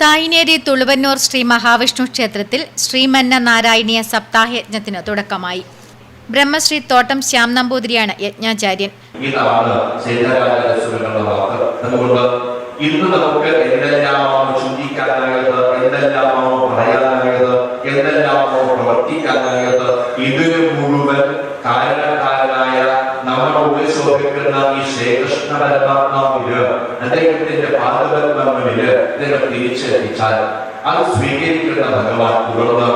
തായനേരി തുളുവന്നൂർ ശ്രീ മഹാവിഷ്ണു ക്ഷേത്രത്തിൽ ശ്രീമന്ന നാരായണീയ സപ്താഹ യജ്ഞത്തിന് തുടക്കമായി. ബ്രഹ്മശ്രീ തോട്ടം ശ്യാം നമ്പൂതിരിയാണ് യജ്ഞാചാര്യൻ. ഇന്ന് നമുക്ക് എന്തെല്ലാമാണോ ചിന്തിക്കാനായത്, എന്തെല്ലാമാണോ പറയാനായത്, എന്തെല്ലാമാണോ പ്രവർത്തിക്കാനായത്, ഇതിന് മുഴുവൻ കാരണക്കാരനായ നമ്മുടെ ഉള്ളിൽ ശോഭിക്കുന്ന ഈ ശ്രീകൃഷ്ണ പരമാത്മാവിന് അദ്ദേഹത്തിന്റെ പാദപത്മങ്ങളില് നിങ്ങൾ തിരിച്ചെത്തിച്ചാൽ അത് സ്വീകരിക്കുന്ന ഭഗവാൻ തുടർന്ന്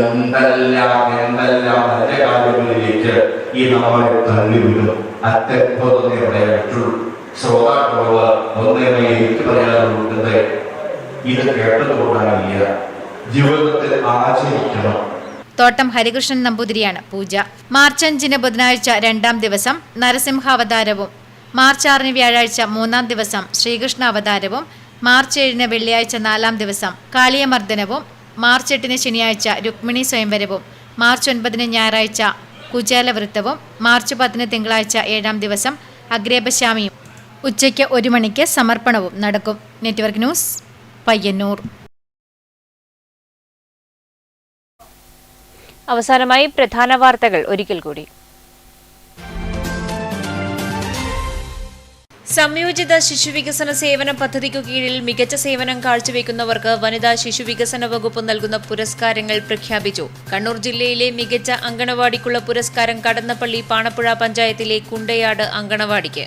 എന്തെല്ലാം നല്ല കാര്യങ്ങളിലേക്ക് ഈ നമ്മളെ തള്ളിവിടും. അത്യത്ഭുതം പറയാറ്റുള്ളൂ. ശ്രോതാക്കളോട് ഒന്നേ എനിക്ക് പറയാനുള്ളത്, ഇത് കേട്ടതുകൊണ്ടാണ് ജീവിതത്തിൽ ആചരിക്കണം. തോട്ടം ഹരികൃഷ്ണൻ നമ്പൂതിരിയാണ് പൂജ. മാർച്ച് 5 ബുധനാഴ്ച 2ാം ദിവസം നരസിംഹാവതാരവും, മാർച്ച് 6 വ്യാഴാഴ്ച 3ാം ദിവസം ശ്രീകൃഷ്ണ അവതാരവും, മാർച്ച് 7 വെള്ളിയാഴ്ച 4ാം ദിവസം കാളിയമർദ്ദനവും, മാർച്ച് 8 ശനിയാഴ്ച രുക്മിണി സ്വയംവരവും, മാർച്ച് 9 ഞായറാഴ്ച കുചേലവൃത്തവും, മാർച്ച് 10 തിങ്കളാഴ്ച 7ാം ദിവസം അഗ്രേപശാമിയും. ഉച്ചയ്ക്ക് 1 മണിക്ക് സമർപ്പണവും നടക്കും. Network news, Payyanur. അവസാനമായി പ്രധാന വാർത്തകൾ ഒരിക്കൽ കൂടി. സംയോജിത ശിശുവികസന സേവന പദ്ധതിക്കു കീഴിൽ മികച്ച സേവനം കാഴ്ചവെക്കുന്നവർക്ക് വനിതാ ശിശുവികസന വകുപ്പ് നൽകുന്ന പുരസ്കാരങ്ങൾ പ്രഖ്യാപിച്ചു. കണ്ണൂർ ജില്ലയിലെ മികച്ച അങ്കണവാടിക്കുള്ള പുരസ്കാരം കടന്നപ്പള്ളി പാണപ്പുഴ പഞ്ചായത്തിലെ കുണ്ടയാട് അങ്കണവാടിക്ക്.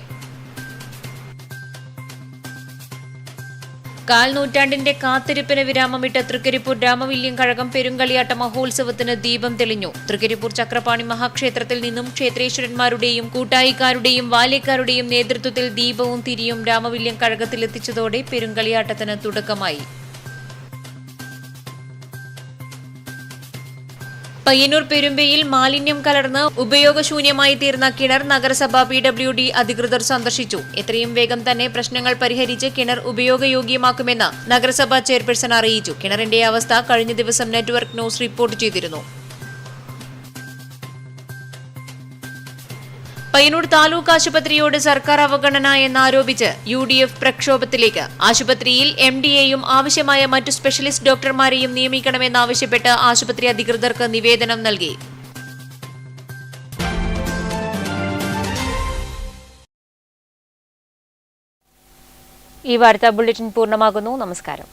കാൽനൂറ്റാണ്ടിന്റെ കാത്തിരിപ്പിന് വിരാമമിട്ട തൃക്കരിപ്പൂർ രാമവില്യം കഴകം പെരുങ്കളിയാട്ട മഹോത്സവത്തിന് ദീപം തെളിഞ്ഞു. തൃക്കരിപ്പൂർ ചക്രപാണി മഹാക്ഷേത്രത്തിൽ നിന്നും ക്ഷേത്രേശ്വരന്മാരുടെയും കൂട്ടായിക്കാരുടെയും ബാല്യക്കാരുടെയും നേതൃത്വത്തിൽ ദീപവും തിരിയും രാമവില്യം കഴകത്തിലെത്തിച്ചതോടെ പെരുങ്കളിയാട്ടത്തിന് തുടക്കമായി. പയ്യന്നൂർ പെരുമ്പയിൽ മാലിന്യം കലർന്ന് ഉപയോഗശൂന്യമായി തീർന്ന കിണർ നഗരസഭ PWD അധികൃതർ സന്ദർശിച്ചു. എത്രയും വേഗം തന്നെ പ്രശ്നങ്ങൾ പരിഹരിച്ച് കിണർ ഉപയോഗയോഗ്യമാക്കുമെന്ന് നഗരസഭ ചെയർപേഴ്സൺ അറിയിച്ചു. കിണറിന്റെ അവസ്ഥ കഴിഞ്ഞ ദിവസം നെറ്റ്വർക്ക് ന്യൂസ് റിപ്പോർട്ട് ചെയ്തിരുന്നു. പയ്യന്നൂർ താലൂക്ക് ആശുപത്രിയോട് സർക്കാർ അവഗണന എന്നാരോപിച്ച് UDF പ്രക്ഷോഭത്തിലേക്ക്. ആശുപത്രിയിൽ MDയെയും ആവശ്യമായ മറ്റു സ്പെഷ്യലിസ്റ്റ് ഡോക്ടർമാരെയും നിയമിക്കണമെന്നാവശ്യപ്പെട്ട് ആശുപത്രി അധികൃതർക്ക് നിവേദനം നൽകി. ഈ വാർത്താ ബുള്ളറ്റിൻ പൂർണ്ണമാകുന്നു. നമസ്കാരം.